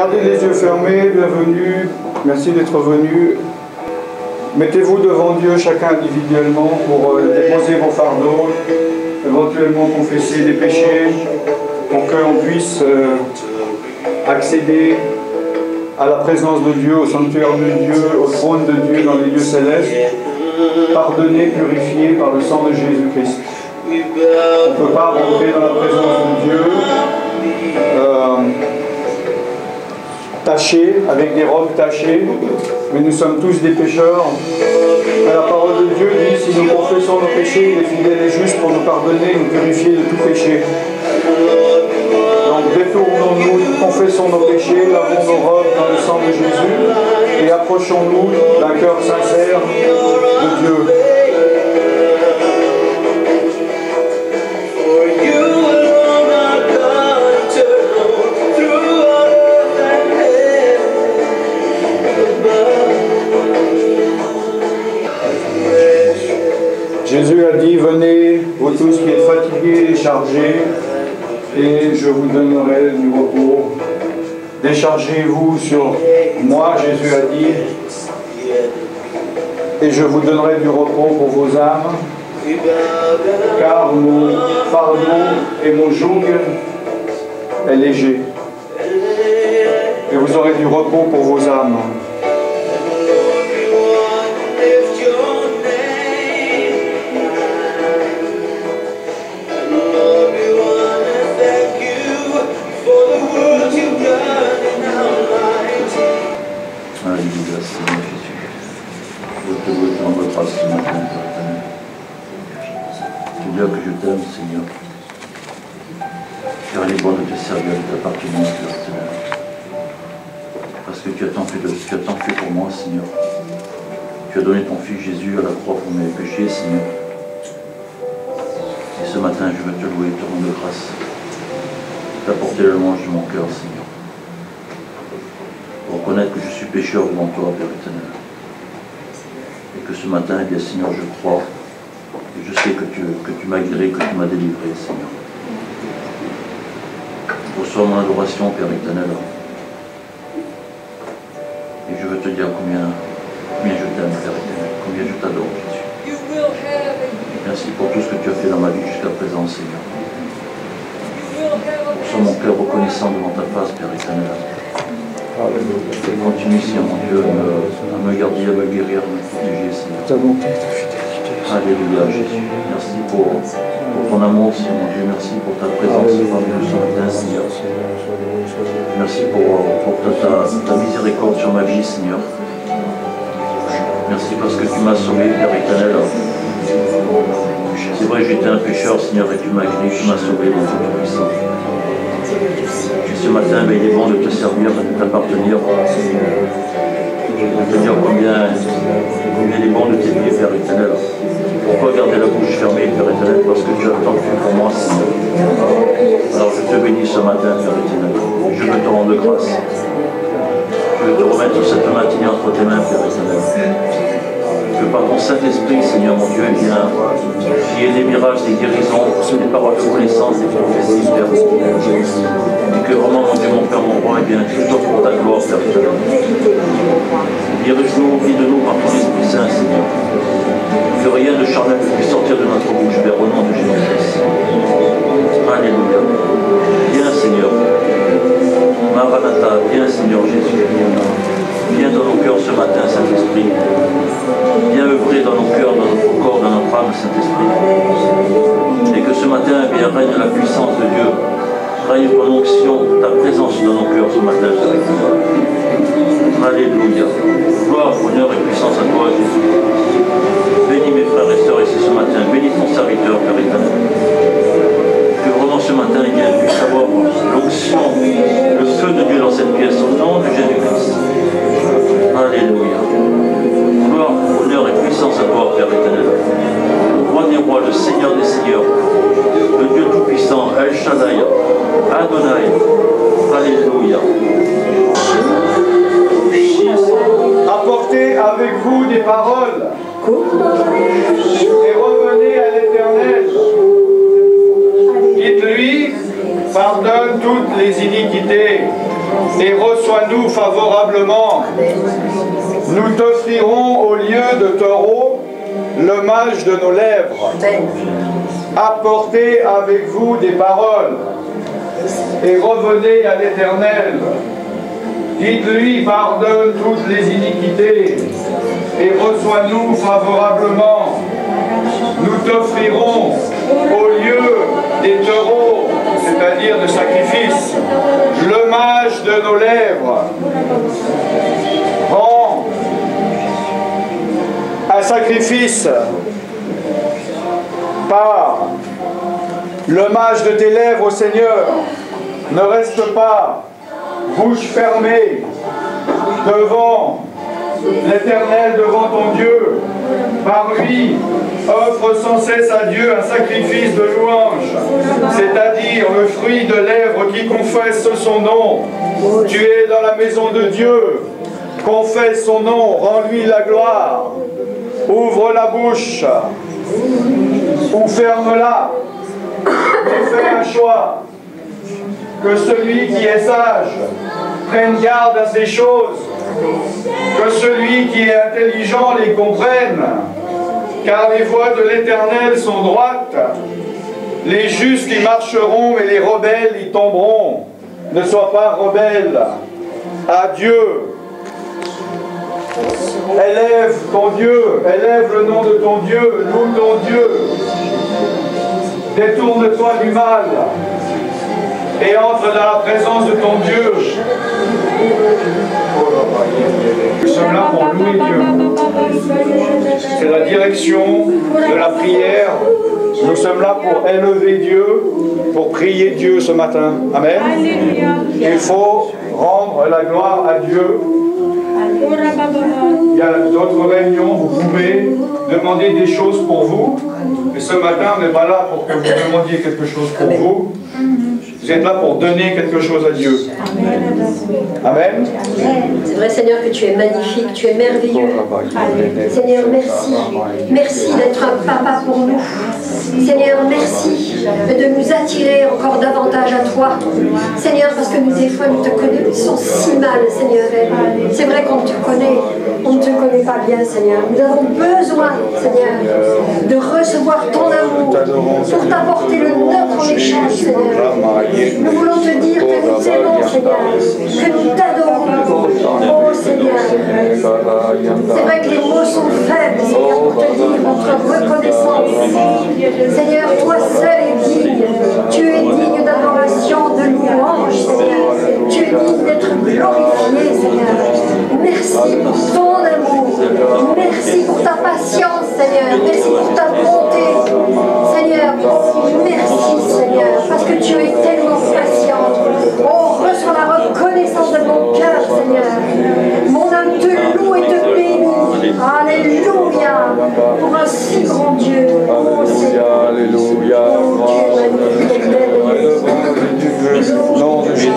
Gardez les yeux fermés, bienvenue, merci d'être venu. Mettez-vous devant Dieu chacun individuellement pour déposer vos fardeaux, éventuellement confesser des péchés, pour qu'on puisse accéder à la présence de Dieu, au sanctuaire de Dieu, au trône de Dieu dans les lieux célestes, pardonné, purifié par le sang de Jésus-Christ. On ne peut pas rentrer dans la présence de Dieu tachés, avec des robes tachées, mais nous sommes tous des pécheurs. Mais la parole de Dieu dit, si nous confessons nos péchés, il est fidèle et juste pour nous pardonner et nous purifier de tout péché. Donc détournons-nous, confessons nos péchés, lavons nos robes dans le sang de Jésus et approchons-nous d'un cœur sincère de Dieu. Jésus a dit, venez, vous tous qui êtes fatigués et chargés, et je vous donnerai du repos. Déchargez-vous sur moi, Jésus a dit, et je vous donnerai du repos pour vos âmes, car mon fardeau et mon joug est léger. Et vous aurez du repos pour vos âmes. Alléluia, Seigneur Jésus. Je te loue et te rends grâce ce matin, Père. Tu dis que je t'aime, Seigneur. Car il est bon de te servir, de t'appartenir, Seigneur. Parce que tu as tant fait pour moi, Seigneur. Tu as donné ton Fils Jésus à la croix pour mes péchés, Seigneur. Et ce matin, je veux te louer et te rendre grâce. T'apporter la louange de mon cœur, Seigneur. Pour reconnaître que je suis pécheur devant toi, Père éternel. Et que ce matin, eh bien, Seigneur, je crois, et je sais que tu m'as guéri, que tu m'as délivré, Seigneur. Reçois mon adoration, Père éternel. Et je veux te dire combien je t'aime, Père éternel, combien je t'adore, Jésus. Merci pour tout ce que tu as fait dans ma vie jusqu'à présent, Seigneur. Reçois mon cœur reconnaissant devant ta face, Père éternel. Et continue, Seigneur, mon Dieu, à me garder, à me guérir, à me protéger, Seigneur. Alléluia, Jésus. Merci pour ton amour, Seigneur, mon Dieu. Merci pour ta présence parmi nous ce matin, Seigneur. Merci pour ta miséricorde sur ma vie, Seigneur. Merci parce que tu m'as sauvé, Père éternel. C'est vrai, j'étais un pécheur, Seigneur, et tu m'as guéri, tu m'as sauvé, mon Dieu puissant. Ce matin, il est bon de te servir, de t'appartenir. Je veux te dire combien il est bon de t'aimer, Père éternel. Pourquoi garder la bouche fermée, Père éternel? Parce que tu as tant fait pour moi, Seigneur. Alors je te bénis ce matin, Père éternel. Je veux te rendre grâce. Je veux te remettre cette matinée entre tes mains, Père éternel. Que par ton Saint-Esprit, Seigneur mon Dieu, eh bien, qu'il y ait des miracles, des guérisons, des paroles de connaissance, des prophéties, Père. Et que vraiment, mon Dieu, mon Père, mon roi, eh bien, tout soit pour ta gloire, Père éternel. Dirige-nous, guide-nous par ton Esprit Saint, Seigneur. Que rien de charnel ne puisse sortir de notre bouche, Père, au nom de Jésus-Christ. Alléluia. Viens, Seigneur. Maranatha, viens, Seigneur Jésus. Viens dans nos cœurs ce matin, Saint-Esprit. Viens œuvrer dans nos cœurs, dans notre corps, dans notre âme, Saint-Esprit. Et que ce matin, eh bien, règne la puissance de Dieu. Règne ton onction, ta présence dans nos cœurs ce matin, Père éternel. Alléluia. Gloire, honneur et puissance à toi, Jésus. Bénis mes frères et sœurs ici ce matin. Bénis ton serviteur, Père éternel. Que vraiment ce matin, il puisse avoir l'onction, le feu de Dieu dans cette pièce, au nom de Jésus-Christ. Alléluia. Gloire, honneur et puissance à toi, Père éternel. Le roi des rois, le Seigneur des seigneurs, le Dieu tout-puissant, El Shaddai, Adonai. Alléluia. Apportez avec vous des paroles et revenez à l'Éternel. Dites-lui, pardonne toutes les iniquités et reçois-nous favorablement. Nous t'offrirons au lieu de taureau l'hommage de nos lèvres. Apportez avec vous des paroles et revenez à l'Éternel. Dites-lui, pardonne toutes les iniquités et reçois-nous favorablement. Nous t'offrirons au lieu des taureaux, c'est-à-dire de sacrifice, l'hommage de nos lèvres. Rends un sacrifice par l'hommage de tes lèvres au Seigneur. Ne reste pas bouche fermée devant l'Éternel, devant ton Dieu. Par lui, offre sans cesse à Dieu un sacrifice de louange, c'est-à-dire le fruit de lèvres qui confessent son nom. Tu es dans la maison de Dieu, confesse son nom, rends-lui la gloire. Ouvre la bouche ou ferme-la et fais un choix. Que celui qui est sage prenne garde à ces choses, que celui qui est intelligent les comprenne, car les voies de l'Éternel sont droites. Les justes y marcheront, mais les rebelles y tomberont. Ne sois pas rebelle à Dieu. Élève ton Dieu, élève le nom de ton Dieu, loue ton Dieu. Détourne-toi du mal et entre dans la présence de ton Dieu. Nous sommes là pour louer Dieu. C'est la direction de la prière. Nous sommes là pour élever Dieu, pour prier Dieu ce matin. Amen. Il faut rendre la gloire à Dieu. Il y a d'autres réunions, vous pouvez demander des choses pour vous. Mais ce matin, on n'est pas là pour que vous demandiez quelque chose pour vous. Vous êtes là pour donner quelque chose à Dieu. Amen. C'est vrai, Seigneur, que tu es magnifique, tu es merveilleux. Seigneur, merci. Merci d'être un papa pour nous. Seigneur, merci de nous attirer encore davantage à toi. Seigneur, parce que nous, des fois, nous te connaissons si mal, Seigneur. C'est vrai qu'on te connaît, on ne te connaît pas bien, Seigneur. Nous avons besoin, Seigneur, de recevoir ton amour pour t'apporter le nôtre en échange, Seigneur. Nous voulons te dire que nous t'aimons, Seigneur, que nous t'adorons. Oh, Seigneur. C'est vrai que les mots sont faibles, Seigneur, pour te dire notre reconnaissance. Seigneur, toi seul es digne. Tu es digne d'adoration, de louange, Seigneur. Tu es digne d'être glorifié, Seigneur. Merci pour ton amour. Merci pour ta patience, Seigneur. Merci pour ta bonté, Seigneur. Merci, Seigneur, parce que tu es tellement patient. Oh, reçois la reconnaissance de mon cœur, Seigneur. Mon âme te loue et te bénit. Alléluia. Pour un si grand Dieu. Oh, Seigneur. Alléluia. Nom de Jésus.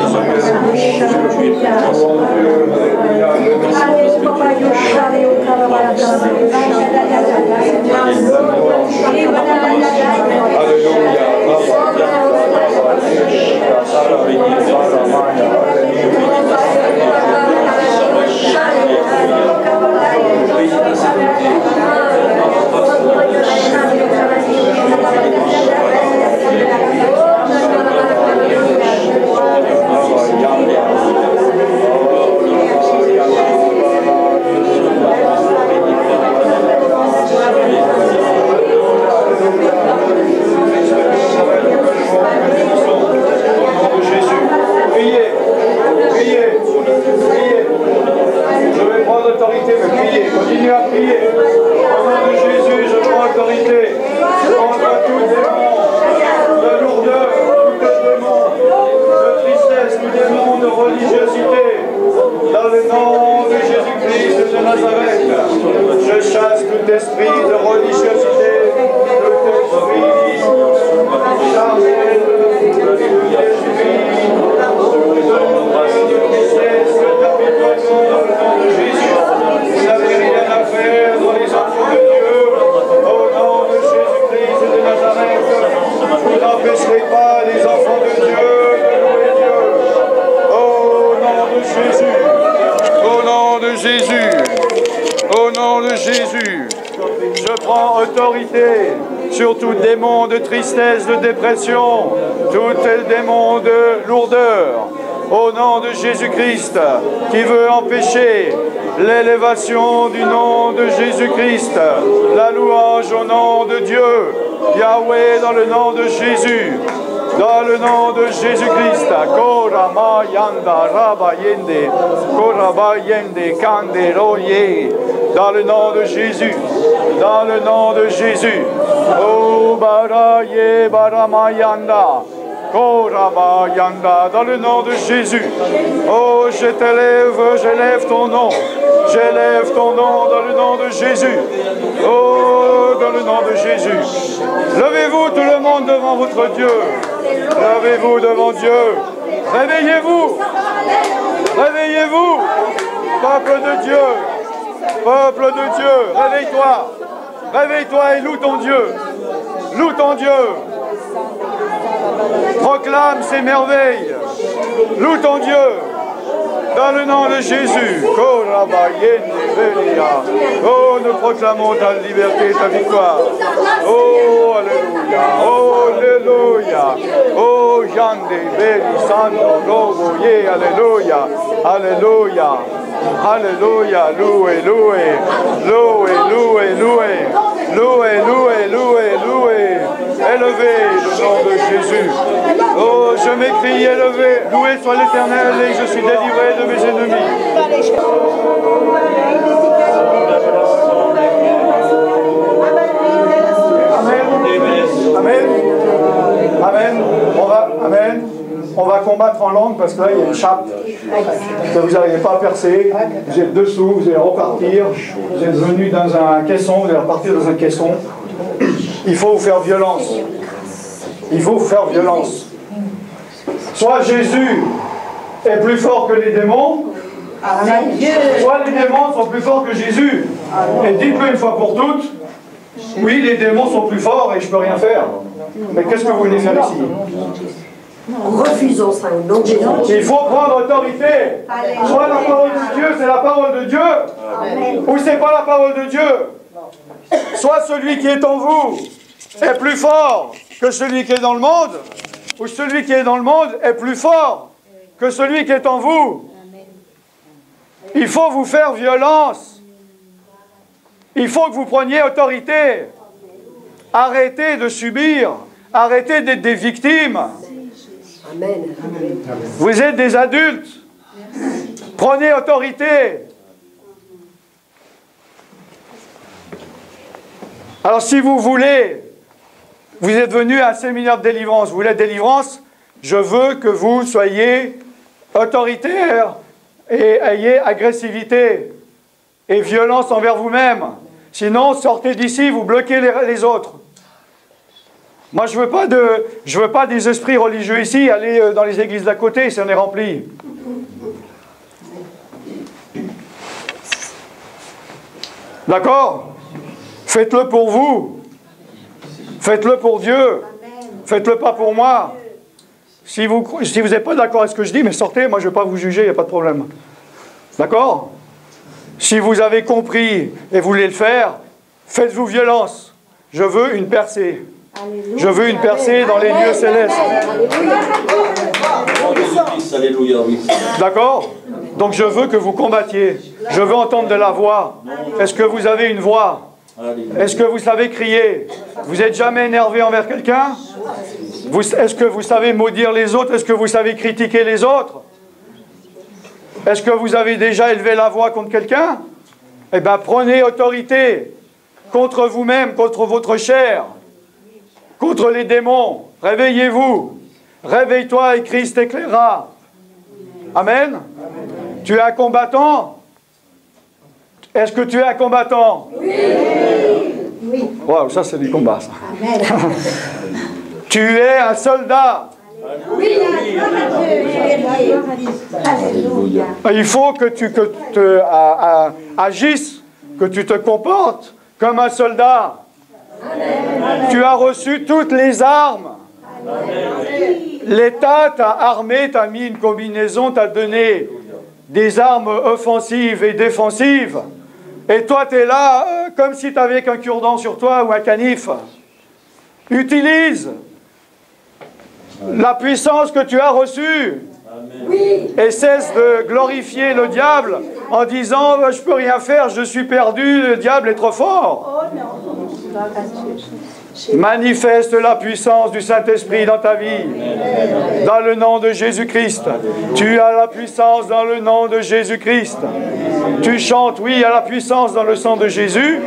Continuez à prier. Au nom de Jésus, je prends autorité contre tout démon de lourdeur, tout démon de tristesse, tout démon de religiosité. Dans le nom de Jésus-Christ de Nazareth, je chasse tout esprit de religiosité, tout esprit charnel, tout esprit de tristesse, d'apitoiement dans le nom de Jésus. Vous n'avez rien à faire dans les enfants de Dieu. Au nom de Jésus-Christ de Nazareth, vous n'empêcherez pas les enfants de Dieu de louer Dieu. Au nom Jésus, au nom de Jésus, je prends autorité sur tout démon de tristesse, de dépression, tout démon de lourdeur, au nom de Jésus-Christ, qui veut empêcher l'élévation du nom de Jésus-Christ, la louange au nom de Dieu, Yahweh, dans le nom de Jésus. Dans le nom de Jésus-Christ, Korama Yanda Rabayende, Korabayende Kanderoye, dans le nom de Jésus, dans le nom de Jésus, O Baraye Baramayanda, Korabayanda, dans le nom de Jésus, oh j'élève ton nom, j'élève ton nom dans le nom de Jésus, oh dans le nom de Jésus, levez-vous tout le monde devant votre Dieu. Levez-vous devant Dieu. Réveillez-vous. Réveillez-vous. Peuple de Dieu. Peuple de Dieu. Réveille-toi. Réveille-toi et loue ton Dieu. Loue ton Dieu. Proclame ses merveilles. Loue ton Dieu. Dans le nom de Jésus. Oh, nous proclamons ta liberté, ta victoire. Oh, alléluia. Oh, alléluia. Oh, Yande, Beli, Sando, Logo, Ye, alléluia. Alléluia. Alléluia. Loué, loué. Loué, loué, loué. Loué, loué, loué, loué. Élevé le nom de Jésus. Oh, je m'écris élevé. Loué soit l'Éternel et je suis délivré de mes ennemis. Amen. Amen. Amen. On va combattre en langue parce que là il y a une chape que vous n'arrivez pas à percer. Vous êtes dessous, vous allez repartir. Vous êtes venu dans un caisson, vous allez repartir dans un caisson. Il faut vous faire violence. Il faut vous faire violence. Soit Jésus est plus fort que les démons, soit les démons sont plus forts que Jésus. Et dites-le une fois pour toutes, oui, les démons sont plus forts et je ne peux rien faire. Mais qu'est-ce que vous venez faire ici? Refusons ça au nom de Jésus. Il faut prendre autorité. Soit la parole de Dieu, c'est la parole de Dieu, ou c'est pas la parole de Dieu. Soit celui qui est en vous est plus fort que celui qui est dans le monde, ou celui qui est dans le monde est plus fort que celui qui est en vous. Il faut vous faire violence. Il faut que vous preniez autorité. Arrêtez de subir. Arrêtez d'être des victimes. Amen. Vous êtes des adultes. Prenez autorité. Alors si vous voulez, vous êtes venu à un séminaire de délivrance, vous voulez délivrance, je veux que vous soyez autoritaire et ayez agressivité et violence envers vous-même. Sinon, sortez d'ici, vous bloquez les autres. Moi, je veux pas des esprits religieux ici, allez dans les églises d'à côté, si on est rempli. D'accord? Faites-le pour vous. Faites-le pour Dieu. Faites-le pas pour moi. Si vous n'êtes pas d'accord avec ce que je dis, mais sortez, moi je ne vais pas vous juger, il n'y a pas de problème. D'accord? Si vous avez compris et voulez le faire, faites-vous violence. Je veux une percée. Je veux une percée dans les lieux célestes. D'accord? Donc je veux que vous combattiez. Je veux entendre de la voix. Est-ce que vous avez une voix? Est-ce que vous savez crier? Vous n'êtes jamais énervé envers quelqu'un? Est-ce que vous savez maudire les autres? Est-ce que vous savez critiquer les autres? Est-ce que vous avez déjà élevé la voix contre quelqu'un? Eh bien, prenez autorité contre vous-même, contre votre chair, contre les démons. Réveillez-vous. Réveille-toi et Christ t'éclairera. Amen. Tu es un combattant? Est-ce que tu es un combattant? Oui. Oui. Wow, ça c'est du combat, ça. Amen. Tu es un soldat. Oui. Il faut que tu agisses, que tu te comportes comme un soldat. Amen. Tu as reçu toutes les armes. L'État t'a armé, t'a mis une combinaison, t'a donné des armes offensives et défensives. Et toi, tu es là comme si tu avais qu'un cure-dent sur toi ou un canif. Utilise la puissance que tu as reçue. Oui. Et cesse de glorifier le diable en disant « je peux rien faire, je suis perdu, le diable est trop fort ». Manifeste la puissance du Saint-Esprit dans ta vie, dans le nom de Jésus-Christ. Tu as la puissance dans le nom de Jésus-Christ. Tu chantes, oui, il y a la puissance dans le sang de Jésus,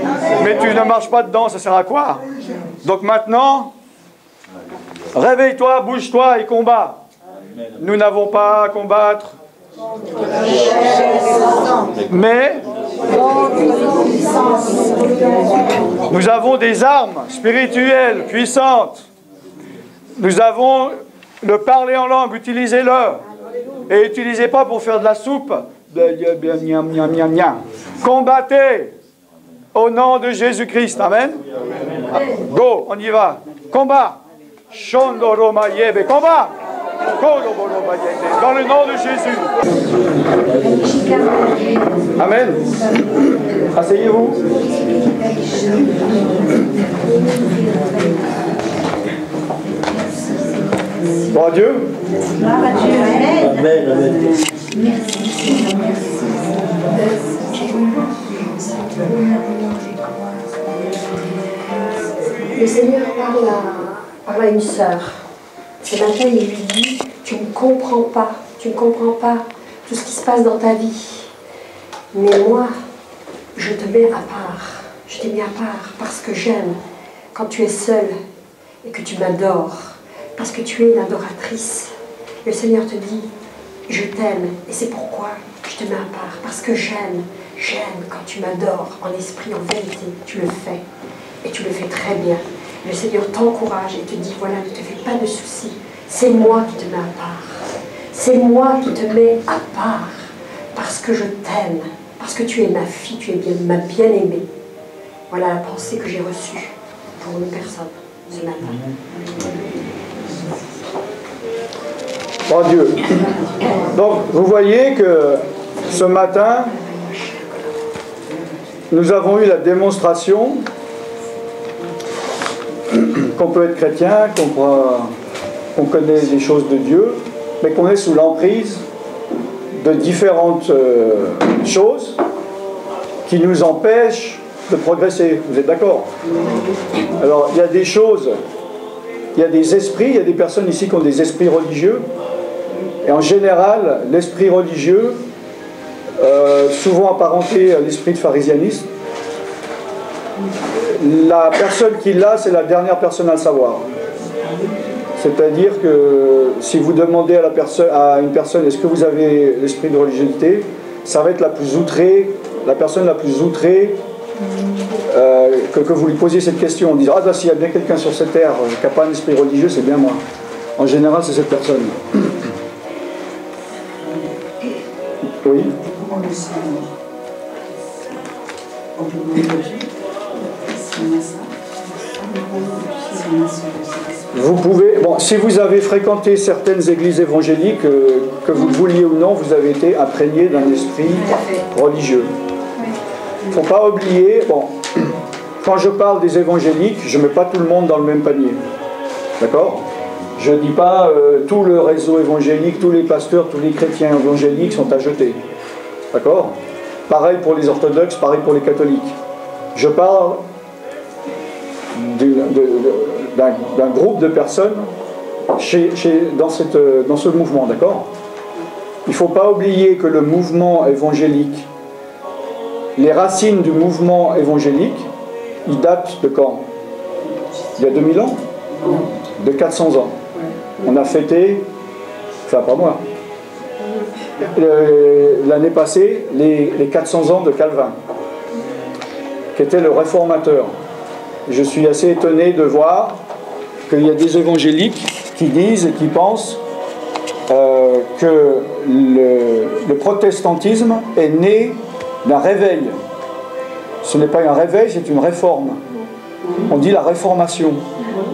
mais tu ne marches pas dedans, ça sert à quoi? Donc maintenant, réveille-toi, bouge-toi et combat. Nous n'avons pas à combattre, mais nous avons des armes spirituelles puissantes. Nous avons le parler en langue, utilisez-le. Et utilisez pas pour faire de la soupe. Combattez au nom de Jésus-Christ. Amen. Go, on y va. Combat. Combat. Dans le nom de Jésus. Amen. Asseyez-vous. Bon Dieu. Amen. Amen. Le Seigneur parle à une sœur. Ce matin, il lui dit, tu ne comprends pas tout ce qui se passe dans ta vie. Mais moi, je te mets à part. Je t'ai mis à part parce que j'aime quand tu es seule et que tu m'adores. Parce que tu es une adoratrice. Et le Seigneur te dit, je t'aime et c'est pourquoi je te mets à part. Parce que j'aime quand tu m'adores en esprit, en vérité. Tu le fais et tu le fais très bien. Le Seigneur t'encourage et te dit, voilà, ne te fais pas de soucis. C'est moi qui te mets à part. C'est moi qui te mets à part. Parce que je t'aime. Parce que tu es ma fille, tu es ma bien-aimée. Voilà la pensée que j'ai reçue pour une personne ce matin. Oh Dieu. Donc, vous voyez que ce matin, nous avons eu la démonstration qu'on peut être chrétien, qu'on connaît les choses de Dieu, mais qu'on est sous l'emprise de différentes choses qui nous empêchent de progresser. Vous êtes d'accord? Alors, il y a des choses, il y a des esprits, il y a des personnes ici qui ont des esprits religieux, et en général, l'esprit religieux, souvent apparenté à l'esprit de pharisianisme, la personne qui l'a, c'est la dernière personne à le savoir. C'est-à-dire que si vous demandez à une personne est-ce que vous avez l'esprit de religiosité, ça va être la plus outrée, la personne la plus outrée que vous lui posiez cette question en disant s'il y a bien quelqu'un sur cette terre qui n'a pas un esprit religieux, c'est bien moi. En général, c'est cette personne. Oui. Vous pouvez, bon, si vous avez fréquenté certaines églises évangéliques, que vous le vouliez ou non, vous avez été imprégné d'un esprit religieux. Il ne faut pas oublier, bon, quand je parle des évangéliques, je ne mets pas tout le monde dans le même panier. D'accord? Je ne dis pas tout le réseau évangélique, tous les pasteurs, tous les chrétiens évangéliques sont à jeter. D'accord? Pareil pour les orthodoxes, pareil pour les catholiques. Je parle d'un groupe de personnes dans ce mouvement, d'accord? Il ne faut pas oublier que le mouvement évangélique, les racines du mouvement évangélique, ils datent de quand? Il y a 2000 ans? De 400 ans. On a fêté, enfin pas moi, l'année passée, les 400 ans de Calvin, qui était le réformateur. Je suis assez étonné de voir qu'il y a des évangéliques qui disent et qui pensent que le protestantisme est né d'un réveil. Ce n'est pas un réveil, c'est une réforme. On dit la réformation.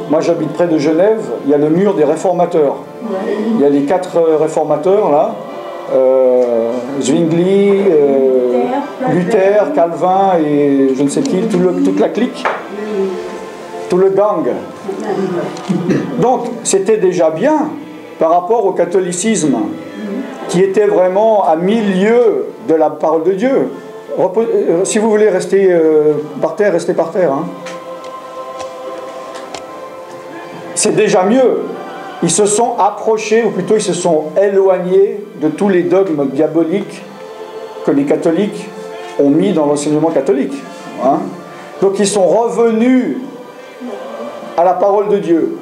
Moi j'habite près de Genève, il y a le mur des réformateurs. Il y a les 4 réformateurs là, Zwingli, Luther, Calvin et je ne sais qui, toute la clique, tout le gang. Donc c'était déjà bien par rapport au catholicisme qui était vraiment à 1000 lieues de la parole de Dieu. Si vous voulez rester par terre, restez par terre. Hein. C'est déjà mieux. Ils se sont approchés, ou plutôt ils se sont éloignés de tous les dogmes diaboliques que les catholiques ont mis dans l'enseignement catholique. Hein. Donc ils sont revenus à la parole de Dieu.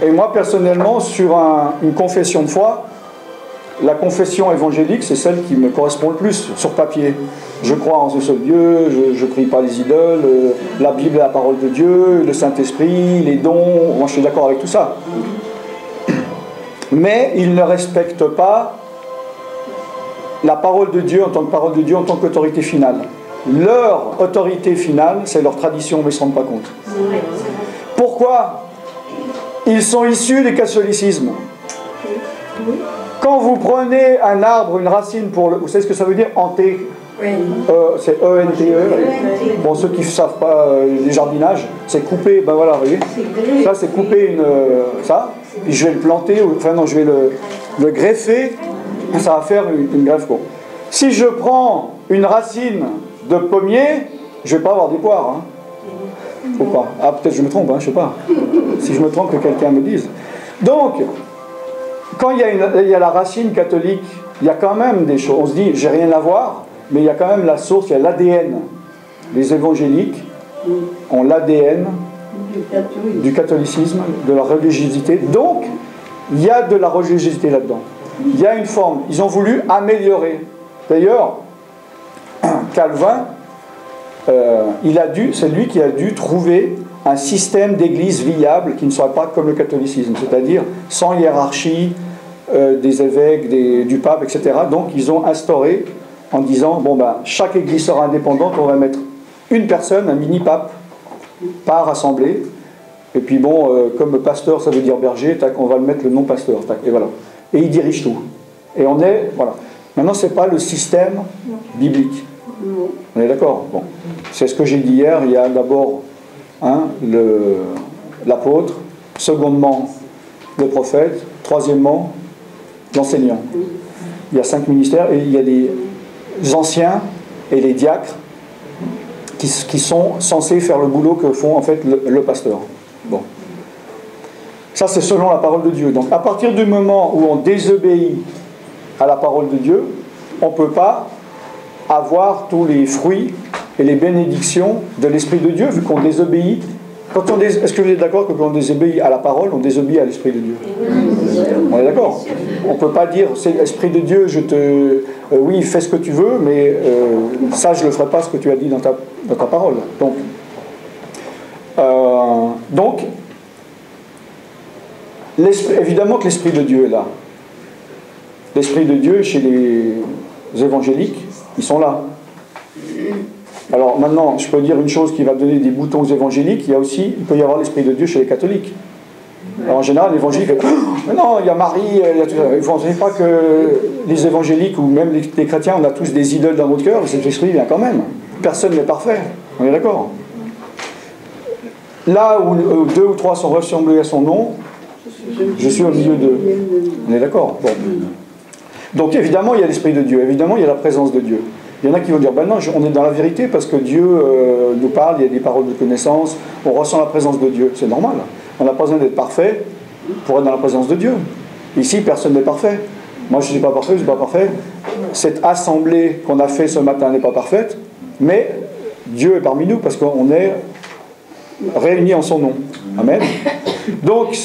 Et moi personnellement, sur une confession de foi, la confession évangélique, c'est celle qui me correspond le plus sur papier. Je crois en ce seul Dieu, je ne prie pas les idoles, la Bible est la parole de Dieu, le Saint-Esprit, les dons, moi je suis d'accord avec tout ça. Mais ils ne respectent pas la parole de Dieu en tant que parole de Dieu, en tant qu'autorité finale. Leur autorité finale, c'est leur tradition, mais ils ne se rendent pas compte. Pourquoi? Ils sont issus du catholicisme. Quand vous prenez un arbre, une racine, vous savez ce que ça veut dire? Enter. C'est E-N-T-E. Bon, ceux qui ne savent pas les jardinages, c'est couper, ben voilà, vous voyez. Ça, c'est couper ça, puis je vais le planter, enfin non, je vais le greffer, ça va faire une greffe. Bon. Si je prends une racine de pommier, je ne vais pas avoir des poires. Hein. Faut pas. Ah, peut-être je me trompe, hein, je ne sais pas. Si je me trompe, que quelqu'un me dise. Donc, quand il y a la racine catholique, il y a quand même des choses. On se dit, j'ai rien à voir, mais il y a quand même la source, il y a l'ADN. Les évangéliques ont l'ADN du catholicisme, de la religiosité. Donc, il y a de la religiosité là-dedans. Il y a une forme. Ils ont voulu améliorer. D'ailleurs, Calvin, c'est lui qui a dû trouver un système d'église viable qui ne soit pas comme le catholicisme, c'est-à-dire sans hiérarchie des évêques, du pape, etc. Donc ils ont instauré en disant, bon ben, chaque église sera indépendante, on va mettre une personne, un mini-pape, par assemblée, et puis bon, comme pasteur ça veut dire berger, tac, on va le mettre le nom pasteur, tac, et voilà. Et il dirige tout. Et on est, voilà. Maintenant c'est pas le système biblique. On est d'accord? Bon. C'est ce que j'ai dit hier, il y a d'abord l'apôtre, secondement le prophète, troisièmement l'enseignant. Il y a 5 ministères et il y a les anciens et les diacres qui sont censés faire le boulot que font en fait le pasteur. Bon. Ça c'est selon la parole de Dieu. Donc à partir du moment où on désobéit à la parole de Dieu, on ne peut pas avoir tous les fruits et les bénédictions de l'Esprit de Dieu, vu qu'on désobéit. Est-ce que vous êtes d'accord que quand on désobéit à la parole, on désobéit à l'Esprit de Dieu? On est d'accord? On ne peut pas dire, c'est l'Esprit de Dieu, oui, fais ce que tu veux, mais ça, je ne le ferai pas ce que tu as dit dans ta parole. Donc évidemment que l'Esprit de Dieu est là. L'Esprit de Dieu, chez les évangéliques, ils sont là. Alors maintenant, je peux dire une chose qui va donner des boutons aux évangéliques, il peut y avoir l'Esprit de Dieu chez les catholiques. Alors en général, l'évangélique, oh, non, il y a Marie, vous ne savez pas que les évangéliques, ou même les chrétiens, on a tous des idoles dans notre cœur, cet esprit vient quand même. Personne n'est parfait, on est d'accord? Là où 2 ou 3 sont rassemblés à son nom, je suis au milieu d'eux. On est d'accord? Bon. Donc évidemment, il y a l'Esprit de Dieu, évidemment, il y a la présence de Dieu. Il y en a qui vont dire, ben non, on est dans la vérité parce que Dieu nous parle, il y a des paroles de connaissance, on ressent la présence de Dieu. C'est normal. On n'a pas besoin d'être parfait pour être dans la présence de Dieu. Ici, personne n'est parfait. Moi, je ne suis pas parfait, je ne suis pas parfait. Cette assemblée qu'on a fait ce matin n'est pas parfaite, mais Dieu est parmi nous parce qu'on est réunis en son nom. Amen. Donc,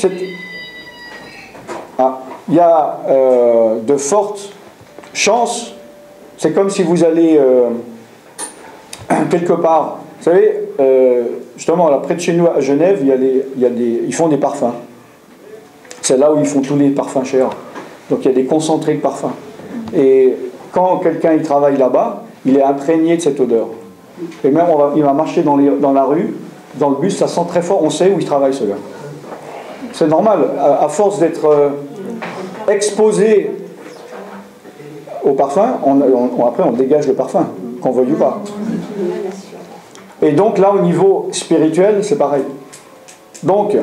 il y a de fortes chances. C'est comme si vous allez quelque part. Vous savez, justement, là, près de chez nous, à Genève, ils font des parfums. C'est là où ils font tous les parfums chers. Donc il y a des concentrés de parfums. Et quand quelqu'un il travaille là-bas, il est imprégné de cette odeur. Et même il va marcher dans la rue, dans le bus, ça sent très fort, on sait où il travaille ce gars. C'est normal, à force d'être exposé au parfum, après on dégage le parfum, qu'on veuille ou pas. Et donc là, au niveau spirituel, c'est pareil. Donc,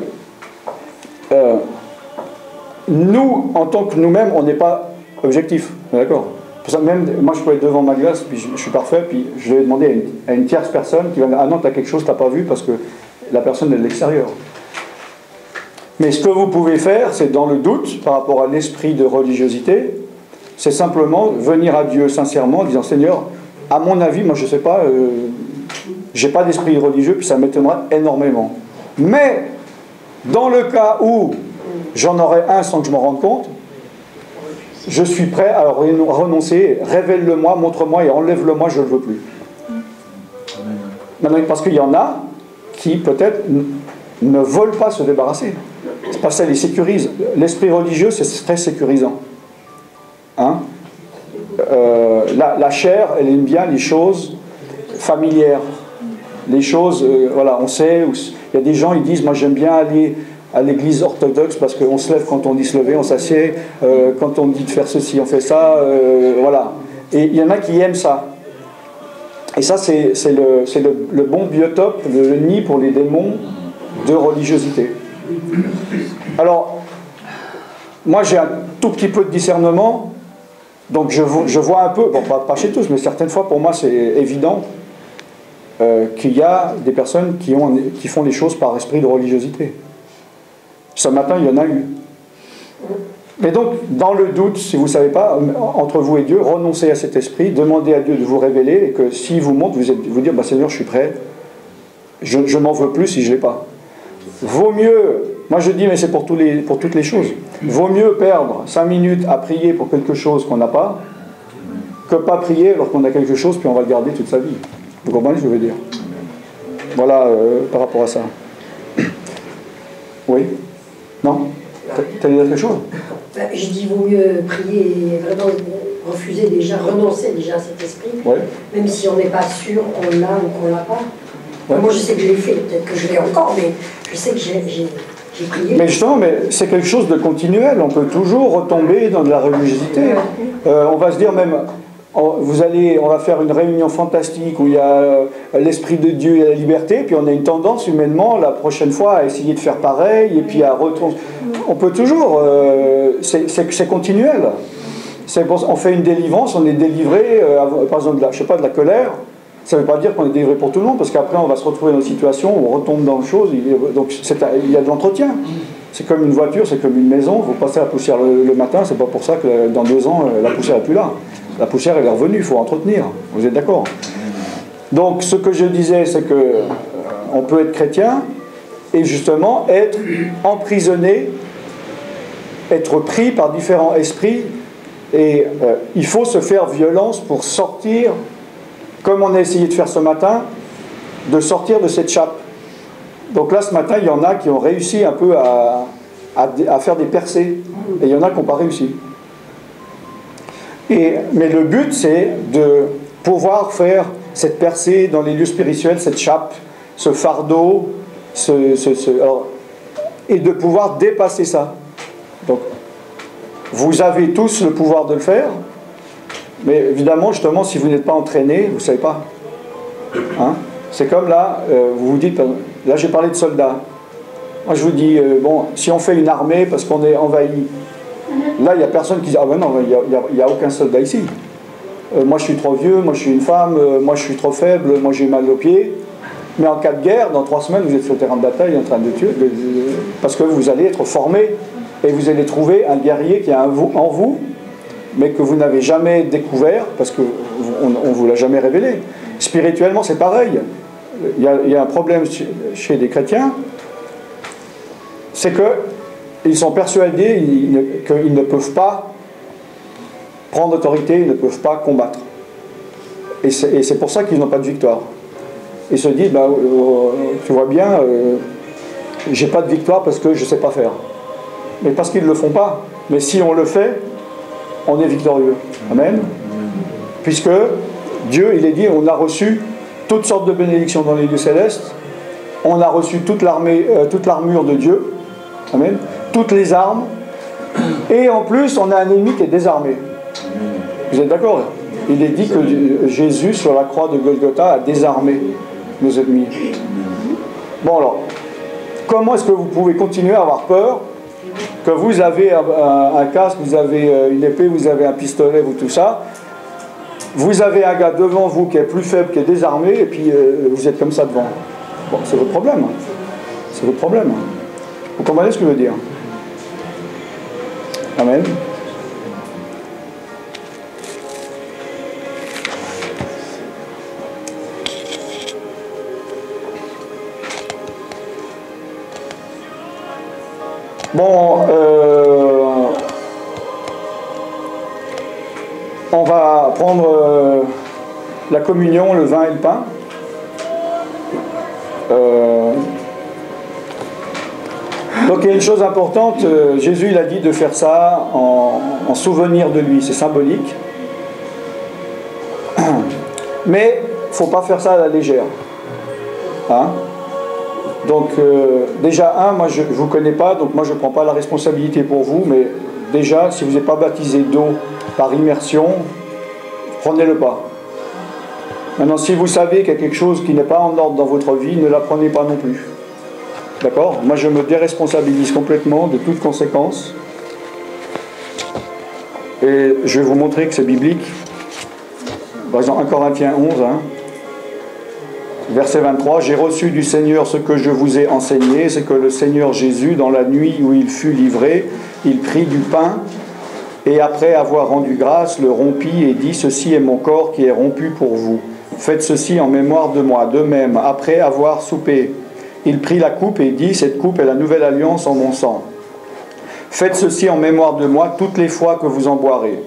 nous, en tant que nous-mêmes, on n'est pas objectif. D'accord ? Pour ça, même, moi, je peux être devant ma glace, puis je suis parfait, puis je vais demander à une tierce personne qui va dire « Ah non, tu as quelque chose que tu n'as pas vu, parce que la personne est de l'extérieur. » Mais ce que vous pouvez faire, c'est dans le doute, par rapport à l'esprit de religiosité, c'est simplement venir à Dieu sincèrement, en disant « Seigneur, à mon avis, moi je ne sais pas, j'ai pas d'esprit religieux, puis ça m'étonnera énormément. Mais, dans le cas où j'en aurais un sans que je m'en rende compte, je suis prêt à renoncer, révèle-le-moi, montre-moi et enlève-le-moi, je ne le veux plus. » Maintenant, parce qu'il y en a qui, peut-être, ne veulent pas se débarrasser. C'est parce que ça les sécurise. L'esprit religieux, c'est très sécurisant. Hein? La chair, elle aime bien les choses familières. Les choses, voilà, on sait. Il y a des gens, ils disent, moi j'aime bien aller à l'église orthodoxe parce qu'on se lève quand on dit se lever, on s'assied, quand on dit de faire ceci, on fait ça, voilà. Et il y en a qui aiment ça. Et ça, c'est le bon biotope, le nid pour les démons de religiosité. Alors, moi j'ai un tout petit peu de discernement, donc je vois un peu, bon pas chez tous, mais certaines fois pour moi c'est évident qu'il y a des personnes qui font les choses par esprit de religiosité. Ce matin il y en a eu. Mais donc, dans le doute, si vous ne savez pas, entre vous et Dieu, renoncez à cet esprit, demandez à Dieu de vous révéler, et que s'il vous montre, vous dire, bah, Seigneur, je suis prêt, je m'en veux plus si je ne l'ai pas. Vaut mieux, moi je dis, mais c'est pour toutes les choses, vaut mieux perdre 5 minutes à prier pour quelque chose qu'on n'a pas, que pas prier alors qu'on a quelque chose, puis on va le garder toute sa vie. Vous comprenez ce que je veux dire? Voilà, par rapport à ça. Oui? Non? T'as dit quelque chose? Je dis, vaut mieux prier et vraiment refuser déjà, renoncer déjà à cet esprit, ouais. Même si on n'est pas sûr qu'on l'a ou qu'on l'a pas. Ouais. Moi je sais que je l'ai fait, peut-être que je l'ai encore, mais je sais que j'ai prié. Mais justement, c'est quelque chose de continuel, on peut toujours retomber dans de la religiosité. On va se dire même, on va faire une réunion fantastique où il y a l'esprit de Dieu et la liberté, puis on a une tendance humainement la prochaine fois à essayer de faire pareil, et puis à retourner. On peut toujours, c'est continuel. On fait une délivrance, on est délivré, par exemple, de la colère. Ça ne veut pas dire qu'on est délivré pour tout le monde, parce qu'après on va se retrouver dans une situation où on retombe dans les choses, donc il y a de l'entretien. C'est comme une voiture, c'est comme une maison, vous passez la poussière le matin, c'est pas pour ça que dans 2 ans la poussière n'est plus là. La poussière elle est revenue, il faut entretenir, vous êtes d'accord? Donc ce que je disais, c'est que on peut être chrétien et justement être emprisonné, être pris par différents esprits, et il faut se faire violence pour sortir, comme on a essayé de faire ce matin, de sortir de cette chape. Donc là, ce matin, il y en a qui ont réussi un peu à faire des percées, et il y en a qui n'ont pas réussi. Mais le but, c'est de pouvoir faire cette percée dans les lieux spirituels, cette chape, ce fardeau, et de pouvoir dépasser ça. Donc, vous avez tous le pouvoir de le faire, mais évidemment, justement, si vous n'êtes pas entraîné, vous ne savez pas. Hein? C'est comme là, vous vous dites, là j'ai parlé de soldats. Moi je vous dis, bon, si on fait une armée parce qu'on est envahi, là il n'y a personne qui dit, ah ben non, il n'y a aucun soldat ici. Moi je suis trop vieux, moi je suis une femme, moi je suis trop faible, moi j'ai mal aux pieds. Mais en cas de guerre, dans 3 semaines, vous êtes sur le terrain de bataille en train de tuer, parce que vous allez être formé et vous allez trouver un guerrier qui est en vous, mais que vous n'avez jamais découvert parce qu'on ne vous l'a jamais révélé. Spirituellement, c'est pareil. Il y a un problème chez des chrétiens, c'est qu'ils sont persuadés qu'ils ne peuvent pas prendre autorité, ils ne peuvent pas combattre. Et c'est pour ça qu'ils n'ont pas de victoire. Ils se disent, bah, tu vois bien, j'ai pas de victoire parce que je ne sais pas faire. Mais parce qu'ils ne le font pas. Mais si on le fait, on est victorieux. Amen. Puisque Dieu, il est dit, on a reçu toutes sortes de bénédictions dans les lieux célestes, on a reçu toute l'armure de Dieu, amen, toutes les armes, et en plus on a un ennemi qui est désarmé. Vous êtes d'accord? Il est dit que Jésus, sur la croix de Golgotha, a désarmé nos ennemis. Bon alors, comment est-ce que vous pouvez continuer à avoir peur que vous avez un casque, vous avez une épée, vous avez un pistolet, vous tout ça, vous avez un gars devant vous qui est plus faible, qui est désarmé, et puis vous êtes comme ça devant. Bon, c'est votre problème. C'est votre problème. Vous comprenez ce que je veux dire? Amen. Bon, on va prendre la communion, le vin et le pain. Donc il y a une chose importante, Jésus il a dit de faire ça en souvenir de lui, c'est symbolique. Mais il ne faut pas faire ça à la légère. Hein? Donc déjà, moi je ne vous connais pas, donc moi je ne prends pas la responsabilité pour vous, mais déjà, si vous n'êtes pas baptisé d'eau par immersion, prenez-le pas. Maintenant, si vous savez qu'il y a quelque chose qui n'est pas en ordre dans votre vie, ne la prenez pas non plus. D'accord? Moi je me déresponsabilise complètement de toute conséquence. Et je vais vous montrer que c'est biblique. Par exemple, 1 Corinthiens 11, hein. Verset 23, « J'ai reçu du Seigneur ce que je vous ai enseigné, c'est que le Seigneur Jésus, dans la nuit où il fut livré, il prit du pain, et après avoir rendu grâce, le rompit et dit, « Ceci est mon corps qui est rompu pour vous. Faites ceci en mémoire de moi. » De même, après avoir soupé, il prit la coupe et dit, « Cette coupe est la nouvelle alliance en mon sang. Faites ceci en mémoire de moi toutes les fois que vous en boirez.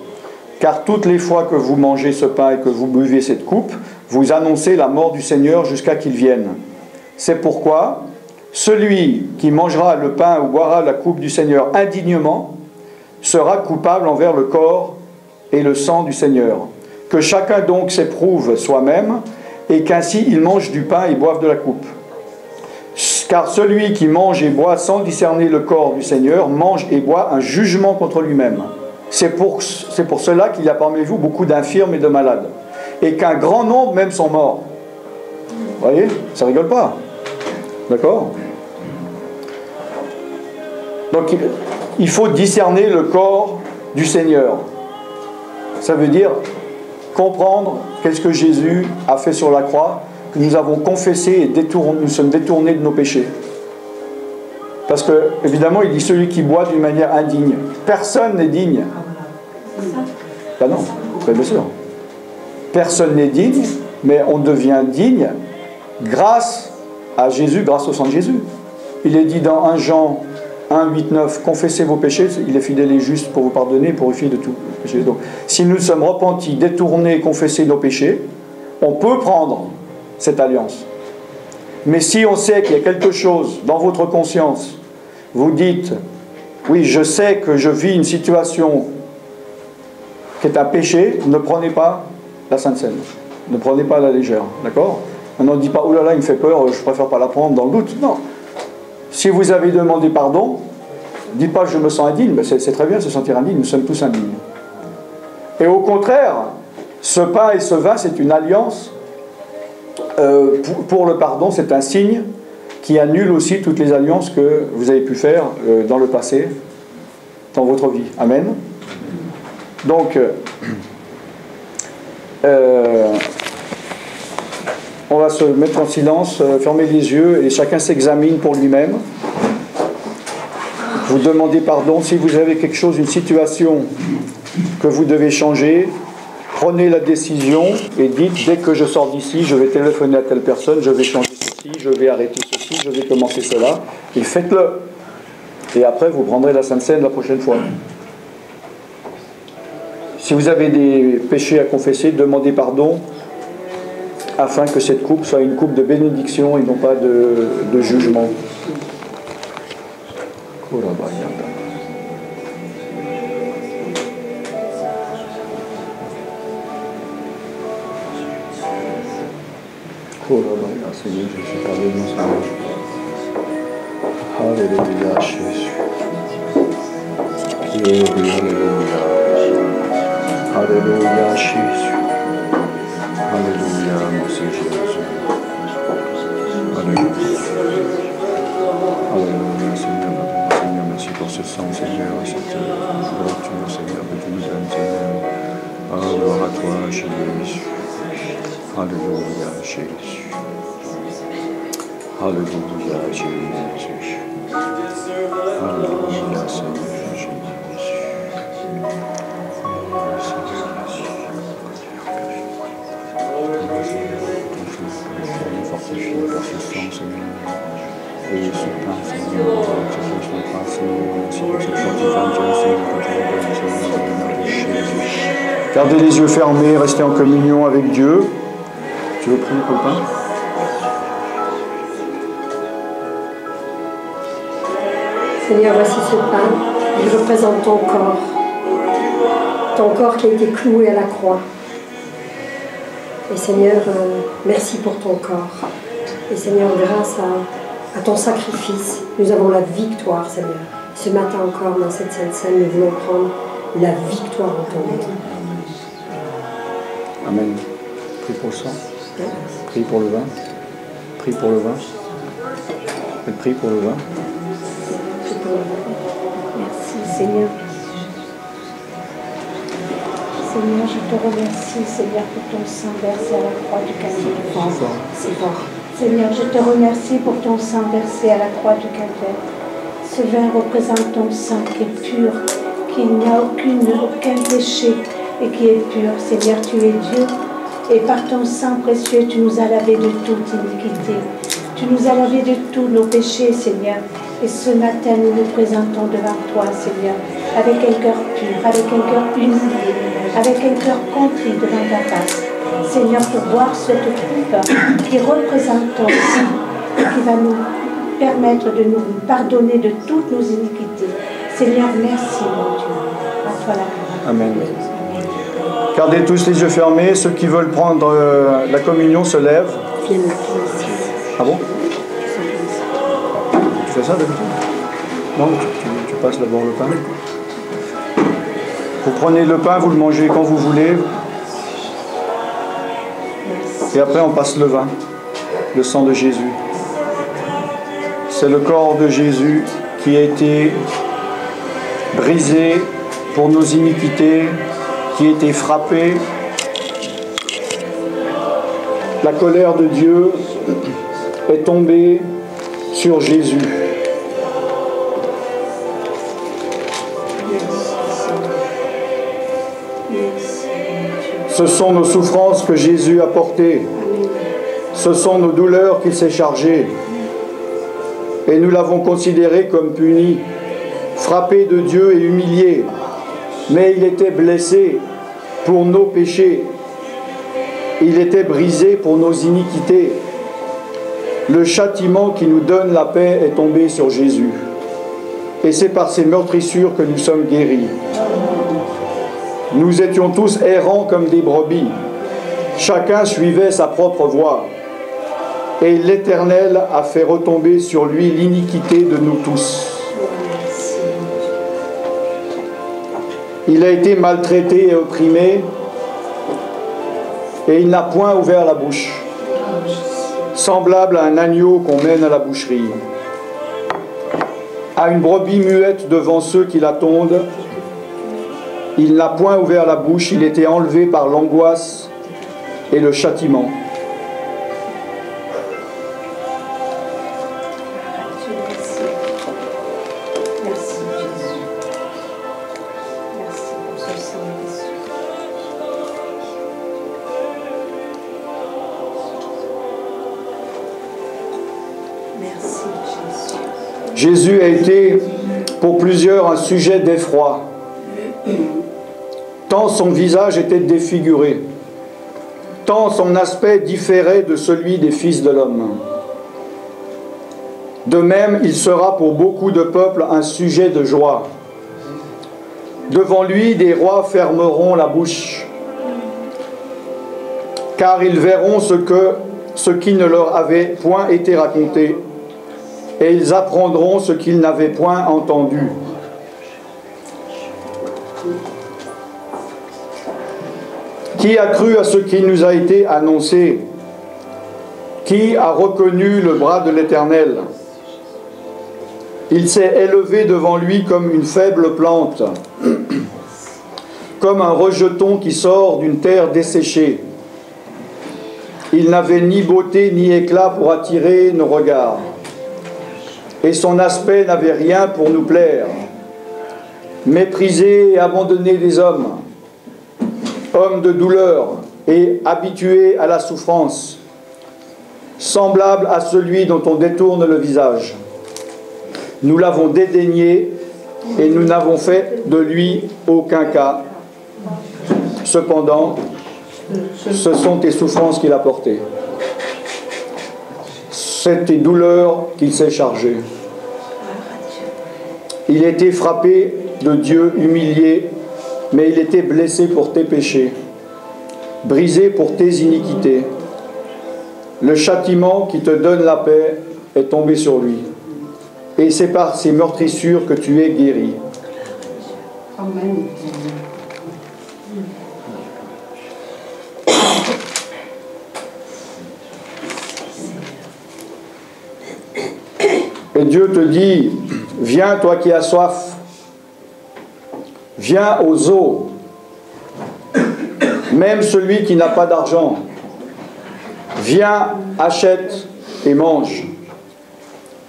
Car toutes les fois que vous mangez ce pain et que vous buvez cette coupe, vous annoncez la mort du Seigneur jusqu'à qu'il vienne. C'est pourquoi celui qui mangera le pain ou boira la coupe du Seigneur indignement sera coupable envers le corps et le sang du Seigneur. Que chacun donc s'éprouve soi-même et qu'ainsi il mange du pain et boive de la coupe. Car celui qui mange et boit sans discerner le corps du Seigneur mange et boit un jugement contre lui-même. C'est pour cela qu'il y a parmi vous beaucoup d'infirmes et de malades. Et qu'un grand nombre même sont morts. Vous voyez? Ça rigole pas. D'accord? Donc il faut discerner le corps du Seigneur. Ça veut dire comprendre qu'est-ce que Jésus a fait sur la croix, que nous avons confessé et nous sommes détournés de nos péchés. Parce que, évidemment, il dit celui qui boit d'une manière indigne. Personne n'est digne. Ben non, bien sûr. Personne n'est digne, mais on devient digne grâce à Jésus, grâce au sang de Jésus. Il est dit dans 1 Jean 1, 8, 9, confessez vos péchés, il est fidèle et juste pour vous pardonner et purifier de tout péché. Donc, si nous sommes repentis, détournés, confessés nos péchés, on peut prendre cette alliance. Mais si on sait qu'il y a quelque chose dans votre conscience, vous dites, oui, je sais que je vis une situation qui est un péché, ne prenez pas la Sainte Seine. Ne prenez pas à la légère, d'accord? On ne dit pas, oh là là, il me fait peur, je préfère pas la prendre dans le doute. Non. Si vous avez demandé pardon, dites pas, je me sens indigne, mais c'est très bien de se sentir indigne, nous sommes tous indignes. Et au contraire, ce pain et ce vin, c'est une alliance. Pour le pardon, c'est un signe qui annule aussi toutes les alliances que vous avez pu faire dans le passé, dans votre vie. Amen. Donc, on va se mettre en silence, fermer les yeux et chacun s'examine pour lui-même. Vous demandez pardon. Si vous avez quelque chose, une situation que vous devez changer, prenez la décision et dites, dès que je sors d'ici, je vais téléphoner à telle personne, je vais changer ceci, je vais arrêter ceci, je vais commencer cela, et faites-le. Et après, vous prendrez la Sainte Seine la prochaine fois. Si vous avez des péchés à confesser, demandez pardon, afin que cette coupe soit une coupe de bénédiction et non pas de jugement. Seigneur Jésus, pardonne-nous, Seigneur. Alléluia, Jésus. Alléluia, alléluia. Alléluia, Jésus. Alléluia, merci Jésus. Alléluia. Alléluia, Seigneur. Seigneur, merci pour ce sang, Seigneur, cette ouverture, Seigneur, que tu nous donnes, Seigneur. Oh, gloire à toi, Jésus. Alléluia, Jésus. Alléluia, Jésus. Alléluia, Seigneur Jésus. Fortifié par ce sang, Seigneur. Et ce pain, Seigneur, ce que je n'ai pas, Seigneur. Merci pour cette fortification, Seigneur, que tu nous donnes, Seigneur, Jésus. Gardez les yeux fermés, restez en communion avec Dieu. Tu veux prier pour le pain? Seigneur, voici ce pain, il représente ton corps qui a été cloué à la croix. Et Seigneur, merci pour ton corps. Et Seigneur, grâce à ton sacrifice, nous avons la victoire, Seigneur. Ce matin encore, dans cette Sainte Seine, nous voulons prendre la victoire en ton nom. Amen. Prie pour le sang. Prie pour le vin. Prie pour le vin. Prie pour le vin. Merci Seigneur. Seigneur, je te remercie, Seigneur, pour ton sang versé à la croix du Calvaire. C'est fort. Seigneur, je te remercie pour ton sang versé à la croix du Calvaire. Ce vin représente ton sang qui est pur, qui n'a aucun péché et qui est pur. Seigneur, tu es Dieu et par ton sang précieux, tu nous as lavé de toute iniquité. Tu nous as lavé de tous nos péchés, Seigneur. Et ce matin, nous nous présentons devant toi, Seigneur, avec un cœur pur, avec un cœur humilié, avec un cœur contrit devant ta face. Seigneur, pour boire cette coupe qui représente ton sang, qui va nous permettre de nous pardonner de toutes nos iniquités. Seigneur, merci, mon Dieu. À toi la gloire. Amen. Gardez tous les yeux fermés. Ceux qui veulent prendre la communion se lèvent. Ah bon? Tu fais ça d'habitude? Non, tu passes d'abord le pain. Vous prenez le pain, vous le mangez quand vous voulez. Et après on passe le vin, le sang de Jésus. C'est le corps de Jésus qui a été brisé pour nos iniquités, qui a été frappé. La colère de Dieu est tombée sur Jésus. Ce sont nos souffrances que Jésus a portées. Ce sont nos douleurs qu'il s'est chargées. Et nous l'avons considéré comme puni, frappé de Dieu et humilié. Mais il était blessé pour nos péchés. Il était brisé pour nos iniquités. Le châtiment qui nous donne la paix est tombé sur Jésus. Et c'est par ses meurtrissures que nous sommes guéris. Nous étions tous errants comme des brebis. Chacun suivait sa propre voie. Et l'Éternel a fait retomber sur lui l'iniquité de nous tous. Il a été maltraité et opprimé, et il n'a point ouvert la bouche, semblable à un agneau qu'on mène à la boucherie, à une brebis muette devant ceux qui l'attendent. Il n'a point ouvert la bouche, il était enlevé par l'angoisse et le châtiment. Merci Jésus. Merci pour ce sang précieux. Merci Jésus. Jésus a été pour plusieurs un sujet d'effroi, tant son visage était défiguré, tant son aspect différait de celui des fils de l'homme. De même, il sera pour beaucoup de peuples un sujet de joie. Devant lui, des rois fermeront la bouche, car ils verront ce qui ne leur avait point été raconté, et ils apprendront ce qu'ils n'avaient point entendu. Qui a cru à ce qui nous a été annoncé? Qui a reconnu le bras de l'Éternel? Il s'est élevé devant lui comme une faible plante, comme un rejeton qui sort d'une terre desséchée. Il n'avait ni beauté ni éclat pour attirer nos regards, et son aspect n'avait rien pour nous plaire. Méprisé et abandonné des hommes, homme de douleur et habitué à la souffrance, semblable à celui dont on détourne le visage. Nous l'avons dédaigné et nous n'avons fait de lui aucun cas. Cependant, ce sont tes souffrances qu'il a portées. C'est tes douleurs qu'il s'est chargé. Il a été frappé de Dieu, humilié, mais il était blessé pour tes péchés, brisé pour tes iniquités. Le châtiment qui te donne la paix est tombé sur lui. Et c'est par ces meurtrissures que tu es guéri. Amen. Et Dieu te dit, viens toi qui as soif, viens aux eaux, même celui qui n'a pas d'argent, viens, achète et mange.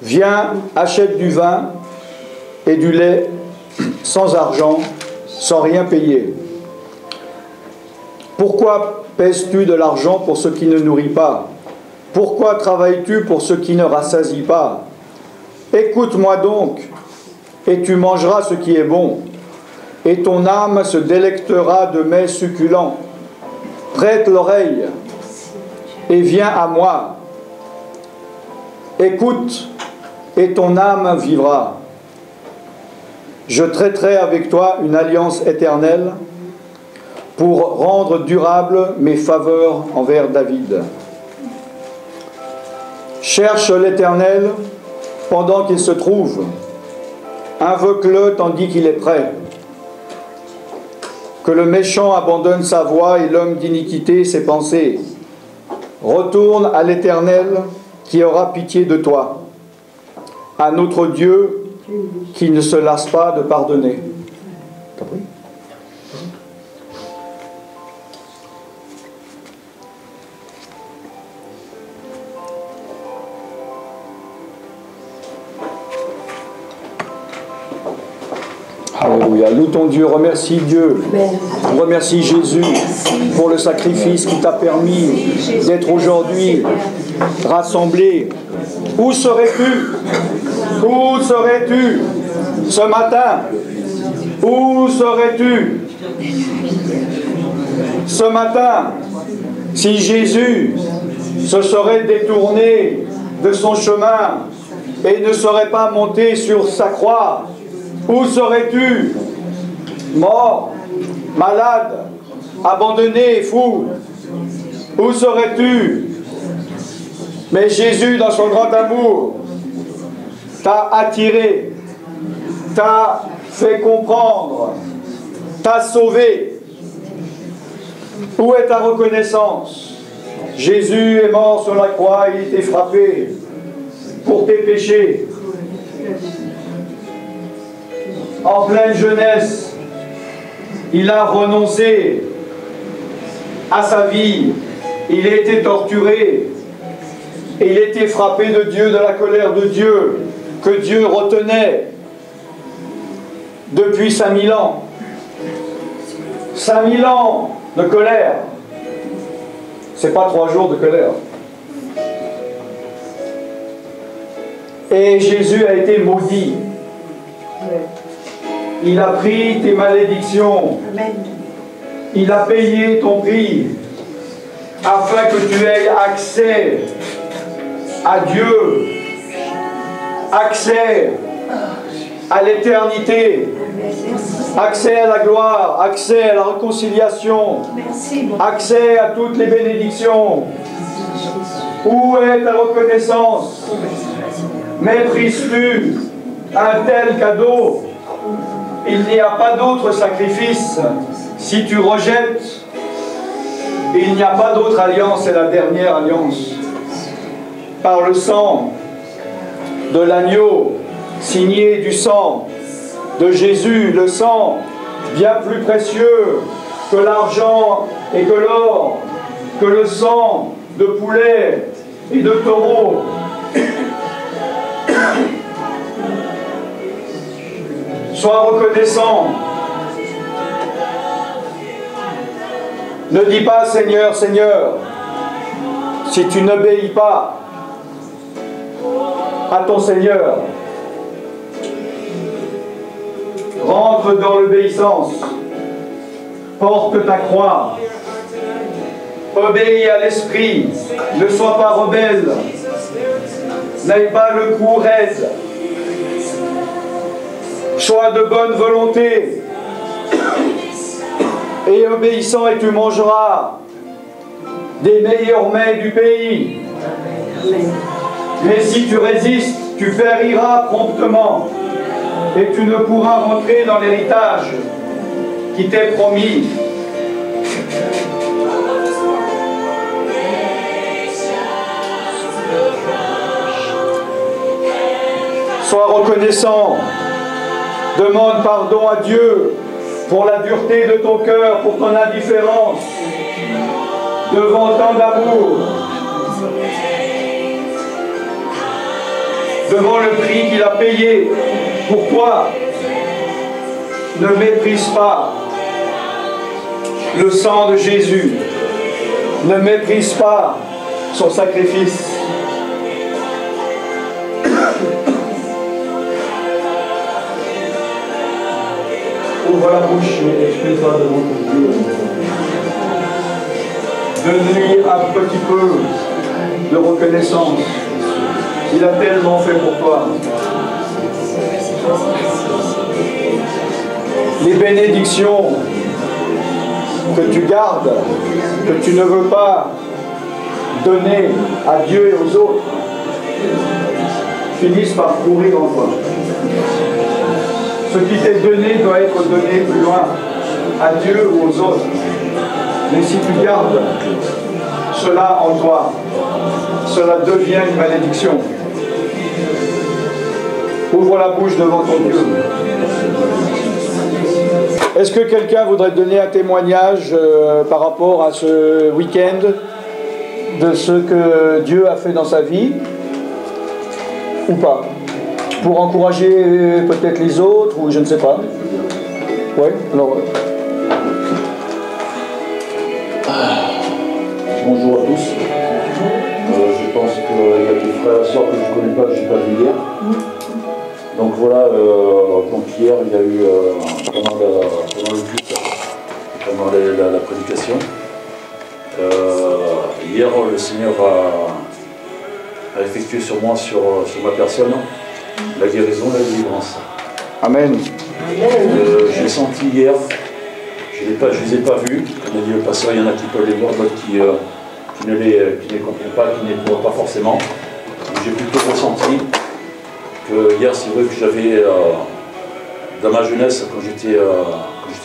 Viens, achète du vin et du lait sans argent, sans rien payer. Pourquoi pèses-tu de l'argent pour ce qui ne nourrit pas? Pourquoi travailles-tu pour ce qui ne rassasie pas? Écoute-moi donc, et tu mangeras ce qui est bon, et ton âme se délectera de mets succulents. Prête l'oreille, et viens à moi. Écoute, et ton âme vivra. Je traiterai avec toi une alliance éternelle pour rendre durable mes faveurs envers David. Cherche l'Éternel pendant qu'il se trouve. Invoque-le tandis qu'il est prêt. Que le méchant abandonne sa voie et l'homme d'iniquité ses pensées. Retourne à l'Éternel qui aura pitié de toi. À notre Dieu qui ne se lasse pas de pardonner. Alléluia. Loue ton Dieu, remercie Dieu, remercie Jésus pour le sacrifice qui t'a permis d'être aujourd'hui rassemblé. Où serais-tu? Où serais-tu ce matin? Où serais-tu ce matin si Jésus se serait détourné de son chemin et ne serait pas monté sur sa croix? Où serais-tu? Mort, malade, abandonné, fou? Où serais-tu? Mais Jésus, dans son grand amour, t'a attiré, t'a fait comprendre, t'a sauvé. Où est ta reconnaissance? Jésus est mort sur la croix, il était frappé pour tes péchés. En pleine jeunesse, il a renoncé à sa vie, il a été torturé, et il était frappé de Dieu, de la colère de Dieu, que Dieu retenait depuis 5000 ans. 5000 ans de colère. C'est pas 3 jours de colère. Et Jésus a été maudit. Il a pris tes malédictions. Il a payé ton prix afin que tu aies accès à Dieu, accès à l'éternité, accès à la gloire, accès à la réconciliation, accès à toutes les bénédictions. Où est ta reconnaissance? Méprises-tu un tel cadeau? Il n'y a pas d'autre sacrifice si tu rejettes Et il n'y a pas d'autre alliance, c'est la dernière alliance. Par le sang de l'agneau, signé du sang de Jésus, le sang bien plus précieux que l'argent et que l'or, que le sang de poulet et de taureau. Sois reconnaissant. Ne dis pas Seigneur, Seigneur, si tu n'obéis pas à ton Seigneur. Rentre dans l'obéissance, porte ta croix, obéis à l'Esprit, ne sois pas rebelle, n'aie pas le cou raide, sois de bonne volonté, et obéissant et tu mangeras des meilleurs mets du pays. Mais si tu résistes, tu périras promptement. Et tu ne pourras rentrer dans l'héritage qui t'est promis. Sois reconnaissant. Demande pardon à Dieu pour la dureté de ton cœur, pour ton indifférence devant tant d'amour, devant le prix qu'il a payé pour toi. Ne méprise pas le sang de Jésus. Ne méprise pas son sacrifice. Ouvre la bouche et exprime-toi devant ton Dieu. Donne-lui un petit peu de reconnaissance. Il a tellement fait pour toi. Les bénédictions que tu gardes, que tu ne veux pas donner à Dieu et aux autres, finissent par pourrir en toi. Ce qui t'est donné doit être donné plus loin, à Dieu ou aux autres. Mais si tu gardes cela en toi, cela devient une malédiction. Ouvre la bouche devant ton Dieu. Est-ce que quelqu'un voudrait donner un témoignage par rapport à ce week-end, de ce que Dieu a fait dans sa vie, ou pas? Pour encourager peut-être les autres, ou je ne sais pas. Oui, alors... Bonjour à tous. Je pense qu'il y a des frères et sœurs que je ne connais pas, que je n'ai pas vu hier. Donc voilà, donc hier il y a eu, pendant le culte, pendant la prédication, hier le Seigneur a effectué sur moi, sur ma personne, la guérison, la délivrance. Amen. J'ai senti hier, je ne les ai pas vus, comme a dit le pasteur, il y en a qui peuvent les voir, d'autres qui ne les comprennent pas, qui ne les voient pas forcément. J'ai plutôt ressenti que hier, c'est vrai que j'avais, dans ma jeunesse, quand j'étais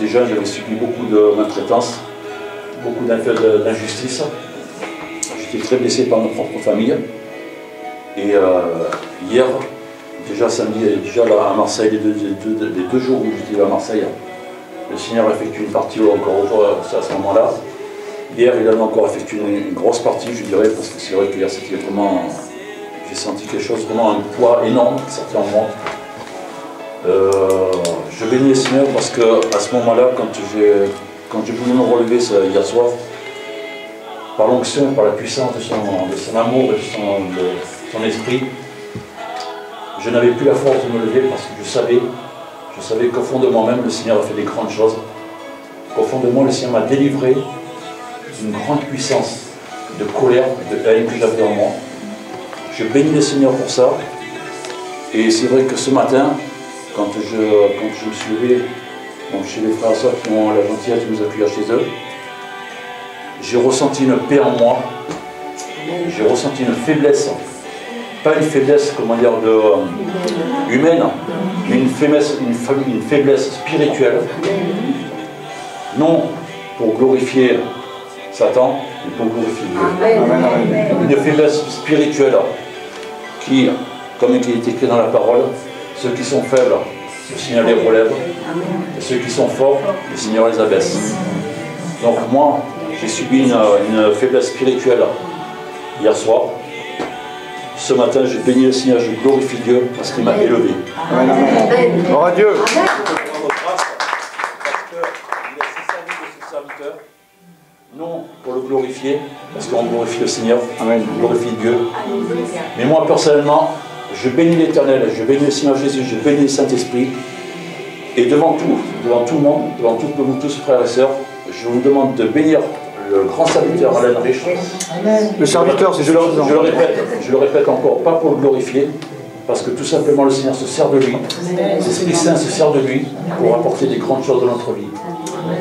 jeune, j'avais subi beaucoup de maltraitance, beaucoup d'injustice. J'étais très blessé par ma propre famille. Et hier, déjà samedi, déjà là, à Marseille, les deux jours où j'étais à Marseille, le Seigneur a effectué une partie encore à ce moment-là. Hier, il a encore effectué une grosse partie, je dirais, parce que c'est vrai que hier, c'était vraiment... J'ai senti quelque chose, vraiment un poids énorme qui sortait en moi. Je bénis le Seigneur parce qu'à ce moment-là, quand j'ai voulu me relever hier soir, par l'onction, par la puissance de son amour et de son esprit, je n'avais plus la force de me lever parce que je savais qu'au fond de moi-même, le Seigneur a fait des grandes choses. Qu'au fond de moi, le Seigneur m'a délivré d'une grande puissance de colère, de haine que j'avais en moi. Je bénis le Seigneur pour ça. Et c'est vrai que ce matin, quand je me suis levé, donc chez les frères et sœurs qui ont la gentillesse de nous accueillir chez eux, j'ai ressenti une paix en moi. J'ai ressenti une faiblesse. Pas une faiblesse, comment dire, humaine, mais une faiblesse spirituelle. Non pour glorifier Satan et pour glorifier Dieu. Amen, amen. Une faiblesse spirituelle qui, comme il est écrit dans la parole, ceux qui sont faibles, le Seigneur les relève, et ceux qui sont forts, le Seigneur les abaisse. Donc moi, j'ai subi une faiblesse spirituelle hier soir. Ce matin, j'ai béni le Seigneur, je glorifie Dieu parce qu'il m'a élevé. Amen, amen. Gloire à Dieu. Non pour le glorifier, parce qu'on glorifie le Seigneur, Amen. on glorifie Dieu. Mais moi, personnellement, je bénis l'Éternel, je bénis le Seigneur Jésus, je bénis le Saint-Esprit. Et devant tout le monde, devant vous tous, frères et sœurs, je vous demande de bénir le grand serviteur Alain Rich. Le serviteur, c'est je le répète encore, pas pour le glorifier, parce que tout simplement le Seigneur se sert de lui, l'Esprit Saint se sert de lui pour apporter des grandes choses dans notre vie.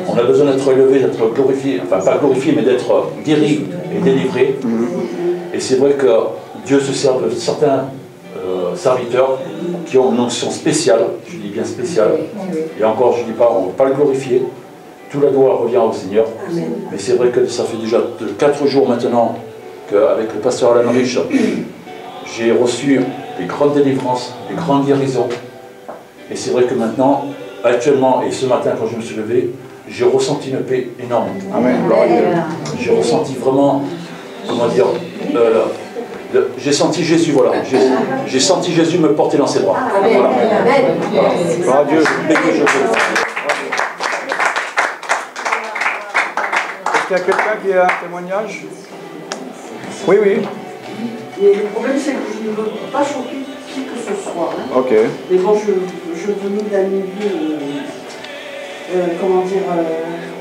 On a besoin d'être élevé, d'être glorifié, enfin pas glorifié, mais d'être guéri et délivré. Et c'est vrai que Dieu se sert de certains serviteurs qui ont une onction spéciale, je dis bien spéciale, et encore je ne dis pas, on ne va pas le glorifier, toute la gloire revient au Seigneur. Mais c'est vrai que ça fait déjà 4 jours maintenant qu'avec le pasteur Alain Rich, j'ai reçu des grandes délivrances, des grandes guérisons. Et c'est vrai que maintenant, actuellement, et ce matin quand je me suis levé, j'ai ressenti une paix énorme. Amen. J'ai ressenti vraiment, comment dire, j'ai senti Jésus, voilà. J'ai senti Jésus me porter dans ses bras. Amen. Voilà. Amen. Gloire à Dieu. Est-ce qu'il y a quelqu'un qui a un témoignage? Oui, oui. Et le problème, c'est que je ne veux pas choquer qui que ce soit. Hein. Ok. Mais bon, je venais d'un milieu, comment dire,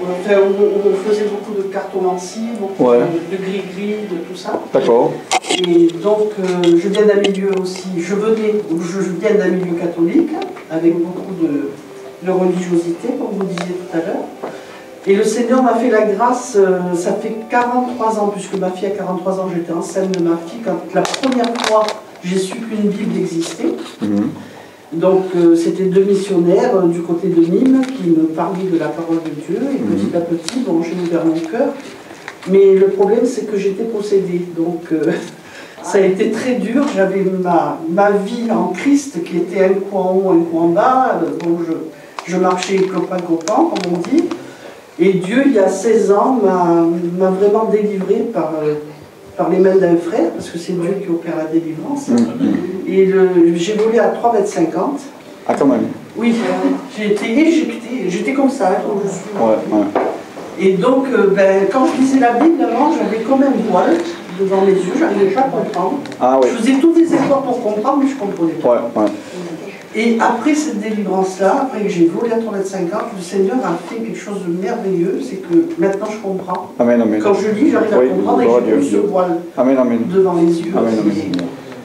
on faisait beaucoup de cartomancie, beaucoup de gris-gris, de tout ça. D'accord. Et donc, je viens d'un milieu aussi, je viens d'un milieu catholique, avec beaucoup de religiosité, comme vous disiez tout à l'heure. Et le Seigneur m'a fait la grâce, ça fait 43 ans, puisque ma fille a 43 ans, j'étais enceinte de ma fille, quand la première fois j'ai su qu'une Bible existait. Donc c'était 2 missionnaires du côté de Nîmes qui me parlaient de la parole de Dieu, et petit à petit, bon, j'ai ouvert mon cœur. Mais le problème, c'est que j'étais possédée, donc ça a été très dur. J'avais ma vie en Christ qui était un coup en haut, un coup en bas, donc je marchais clopin-clopin, comme on dit. Et Dieu, il y a 16 ans, m'a vraiment délivré par les mains d'un frère, parce que c'est Dieu qui opère la délivrance. Et j'ai volé à 3,50 m. Ah, quand même. Oui, j'ai été éjectée, j'étais comme ça, comme je suis. Ouais. Et donc, quand je lisais la Bible, avant, j'avais comme un voile devant mes yeux, je n'arrivais pas à comprendre. Ah, oui. Je faisais tous les efforts pour comprendre, mais je ne comprenais pas. Ouais. Et après cette délivrance-là, après que j'ai volé à 3,50 m, le Seigneur a fait quelque chose de merveilleux, c'est que maintenant je comprends. Amen, amen. Quand je lis, j'arrive à comprendre, et j'ai plus ce voile devant les yeux. Amen, amen.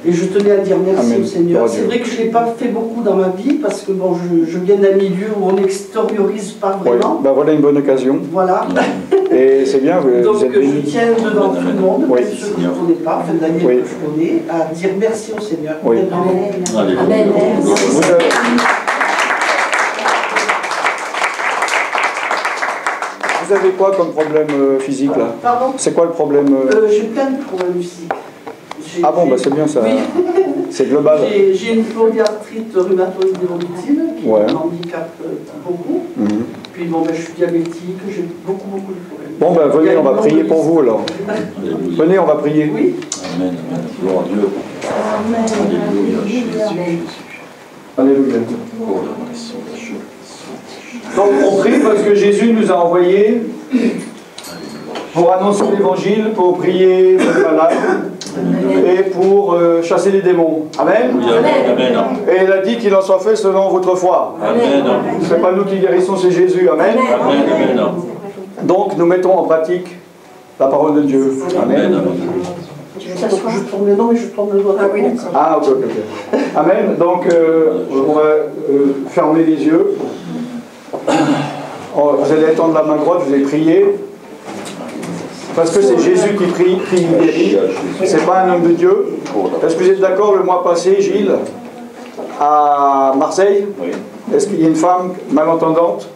Et je tenais à dire merci Amen. au Seigneur. C'est vrai que je ne l'ai pas fait beaucoup dans ma vie, parce que bon, je viens d'un milieu où on n'extériorise pas vraiment. Ben, voilà une bonne occasion. Voilà. Et c'est bien, donc êtes je tiens devant tout le monde, oui. même ceux que je ne connais pas, enfin Daniel que je connais, à dire merci au Seigneur. Oui. Amen. Amen. Vous avez quoi comme problème physique là? Pardon? C'est quoi le problème J'ai plein de problèmes physiques. Ah bon, bah c'est bien ça. Oui. C'est global. J'ai une polyarthrite rhumatoïde évolutive qui m'handicape beaucoup. Puis bon, je suis diabétique, j'ai beaucoup de problèmes. Bon, ben venez, on va prier pour vous alors. Venez, on va prier. Oui. Amen. Gloire à Dieu. Alléluia. Alléluia. Donc on prie parce que Jésus nous a envoyés pour annoncer l'évangile, pour prier pour les malades et pour chasser les démons. Amen. Oui, amen. Et il a dit qu'il en soit fait selon votre foi. Amen. Ce n'est pas nous qui guérissons, c'est Jésus. Amen. Amen. Donc nous mettons en pratique la parole de Dieu. Amen. Je tourne le nom et je tourne le doigt. Ah, ok. Amen. Donc on va fermer les yeux. Vous allez étendre la main droite, vous allez prier. Parce que c'est Jésus qui prie, il guérit. C'est pas un homme de Dieu. Est-ce que vous êtes d'accord? Le mois passé, Gilles, à Marseille, est-ce qu'il y a une femme malentendante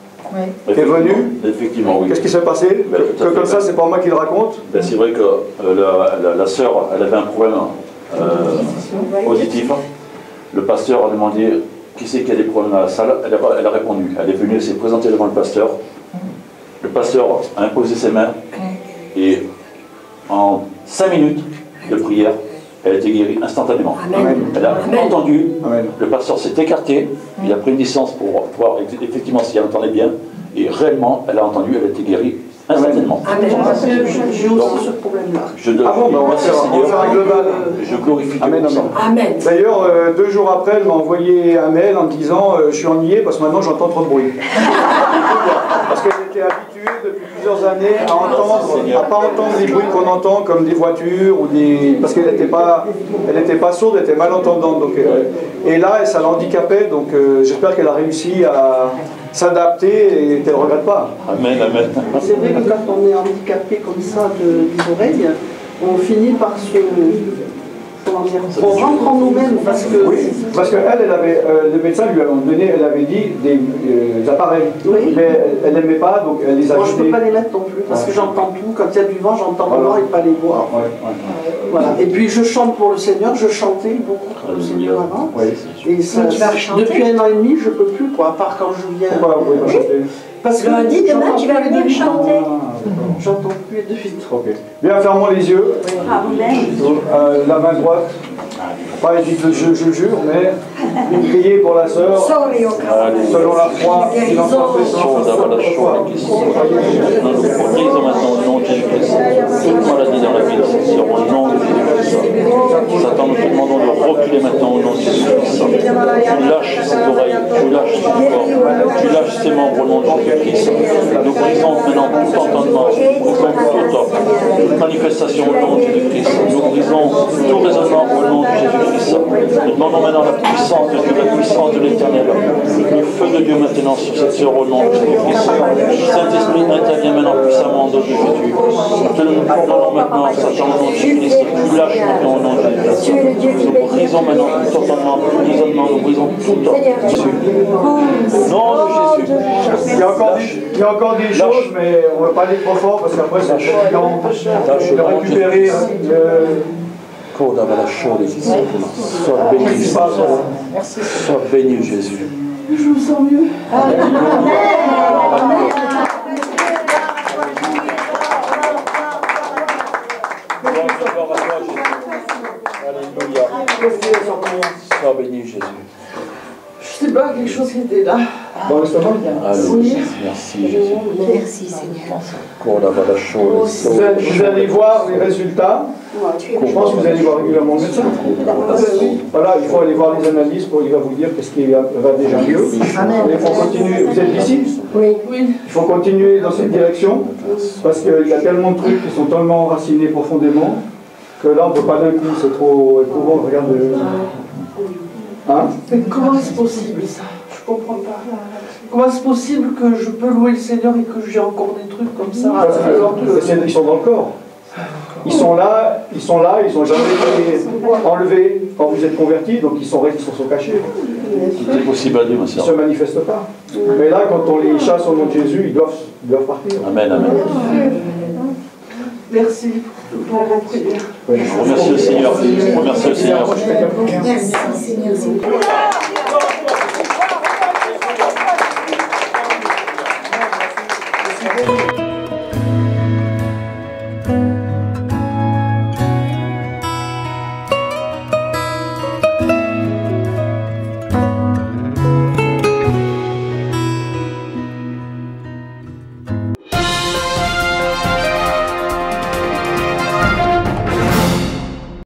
qui est venu. Effectivement, oui. Qu'est-ce qui s'est passé? Ben, tout à fait, comme ça, c'est pas moi qui le raconte. Ben, c'est vrai que la sœur, elle avait un problème auditif. Le pasteur a demandé qui c'est qui a des problèmes à la salle. Elle a répondu. Elle est venue, elle s'est présentée devant le pasteur. Le pasteur a imposé ses mains et en 5 minutes de prière, elle a été guérie instantanément. Amen. Elle a entendu, Amen. le pasteur s'est écarté, il a pris une distance pour voir effectivement si elle entendait bien, et réellement, elle a entendu, elle a été guérie instantanément. Amen. J'ai aussi ce problème-là. Je on va faire un global. Je glorifie Dieu Amen, pour ça. Amen. D'ailleurs, 2 jours après, elle m'a envoyé un mail en me disant je suis ennuyée parce que maintenant j'entends trop de bruit. Parce qu'elle était habituée depuis plusieurs années à pas entendre les bruits qu'on entend comme des voitures ou des. Parce qu'elle n'était pas sourde, elle était malentendante. Donc, et là, ça l'handicapait, donc j'espère qu'elle a réussi à s'adapter et qu'elle ne regrette pas. Amen, amen. C'est vrai que quand on est handicapé comme ça des oreilles, on finit par se... Comment dire? On rentre en nous-mêmes parce que... Oui, parce qu'elle, le médecin lui avait dit des appareils. Oui. Mais elle n'aimait pas, donc elle les a Moi, je ne peux achetés. pas les mettre non plus parce que j'entends tout. Quand il y a du vent, j'entends le vent et pas les voix. Voilà. Et puis je chante pour le Seigneur, je chantais beaucoup pour le Seigneur avant. Oui. Et ça, Mais tu vas chanter. depuis 1 an et demi, je ne peux plus, quoi, à part quand je viens. Pourquoi vous pouvez pas chanter? Parce que Lundi, demain, j'entends tu vas plus venir de chanter. J'entends plus de suite. Ok. Bien, fermons les yeux. La main droite. Pas évite le je jure, mais priez pour la sœur. Selon la foi, il en Chose avant la chose qui sont. Nous nous brisons maintenant au nom de Jésus-Christ. Toute maladie dans la vie de cette sœur, au nom de Jésus-Christ. Satan, nous te demandons de reculer maintenant au nom de Jésus-Christ. Tu lâches ses oreilles, tu lâches son corps, tu lâches ses membres au nom de Jésus-Christ. Nous brisons maintenant tout entendement, toute manifestation au nom de Jésus-Christ. Nous brisons tout raisonnement au nom de Jésus-Christ. Nous demandons maintenant la puissance de Dieu, la puissance de l'Éternel. Le feu de Dieu maintenant sur cette sœur au nom de Jésus-Christ. Saint-Esprit intervient maintenant puissamment au nom de Jésus. Nous te demandons maintenant, Satan, au nom de Jésus-Christ, tu lâches maintenant au nom de Jésus. Nous brisons maintenant tout entendement, tout raisonnement, nous brisons tout Jésus. Au nom de Jésus. Il y a encore des choses, mais on ne va pas aller trop fort parce qu'après c'est chiant de récupérer. Sois béni, sois béni Jésus. Je me sens mieux. Alléluia. Sois béni Jésus. Je sais pas, quelque chose qui était là. Dans l'estomac? Alléluia. Merci Jésus. Merci Seigneur. Vous allez voir les résultats. Je pense que vous allez voir régulièrement le médecin. Voilà, il faut aller voir les analyses pour il va vous dire qu'est-ce qui va déjà mieux. Il faut continuer. Vous êtes ici? Oui. Il faut continuer dans cette direction parce qu'il y a tellement de trucs qui sont tellement enracinés profondément que là on ne peut pas d'un coup, c'est trop éprouvant. Regarde. Hein? Mais comment est-ce possible ça? Je comprends pas. Comment est-ce possible que je peux louer le Seigneur et que j'ai encore des trucs comme ça? Parce que ils sont dans le corps. Ils sont là, ils n'ont jamais été enlevés quand vous êtes convertis, donc ils sont cachés. Tout est possible à Dieu, ma Ils ne sœur. se manifestent pas. Mais là, quand on les chasse au nom de Jésus, ils doivent partir. Amen, amen. Merci pour vos prières. Je remercie le Seigneur. Je remercie le Seigneur. Merci Seigneur. Thank you.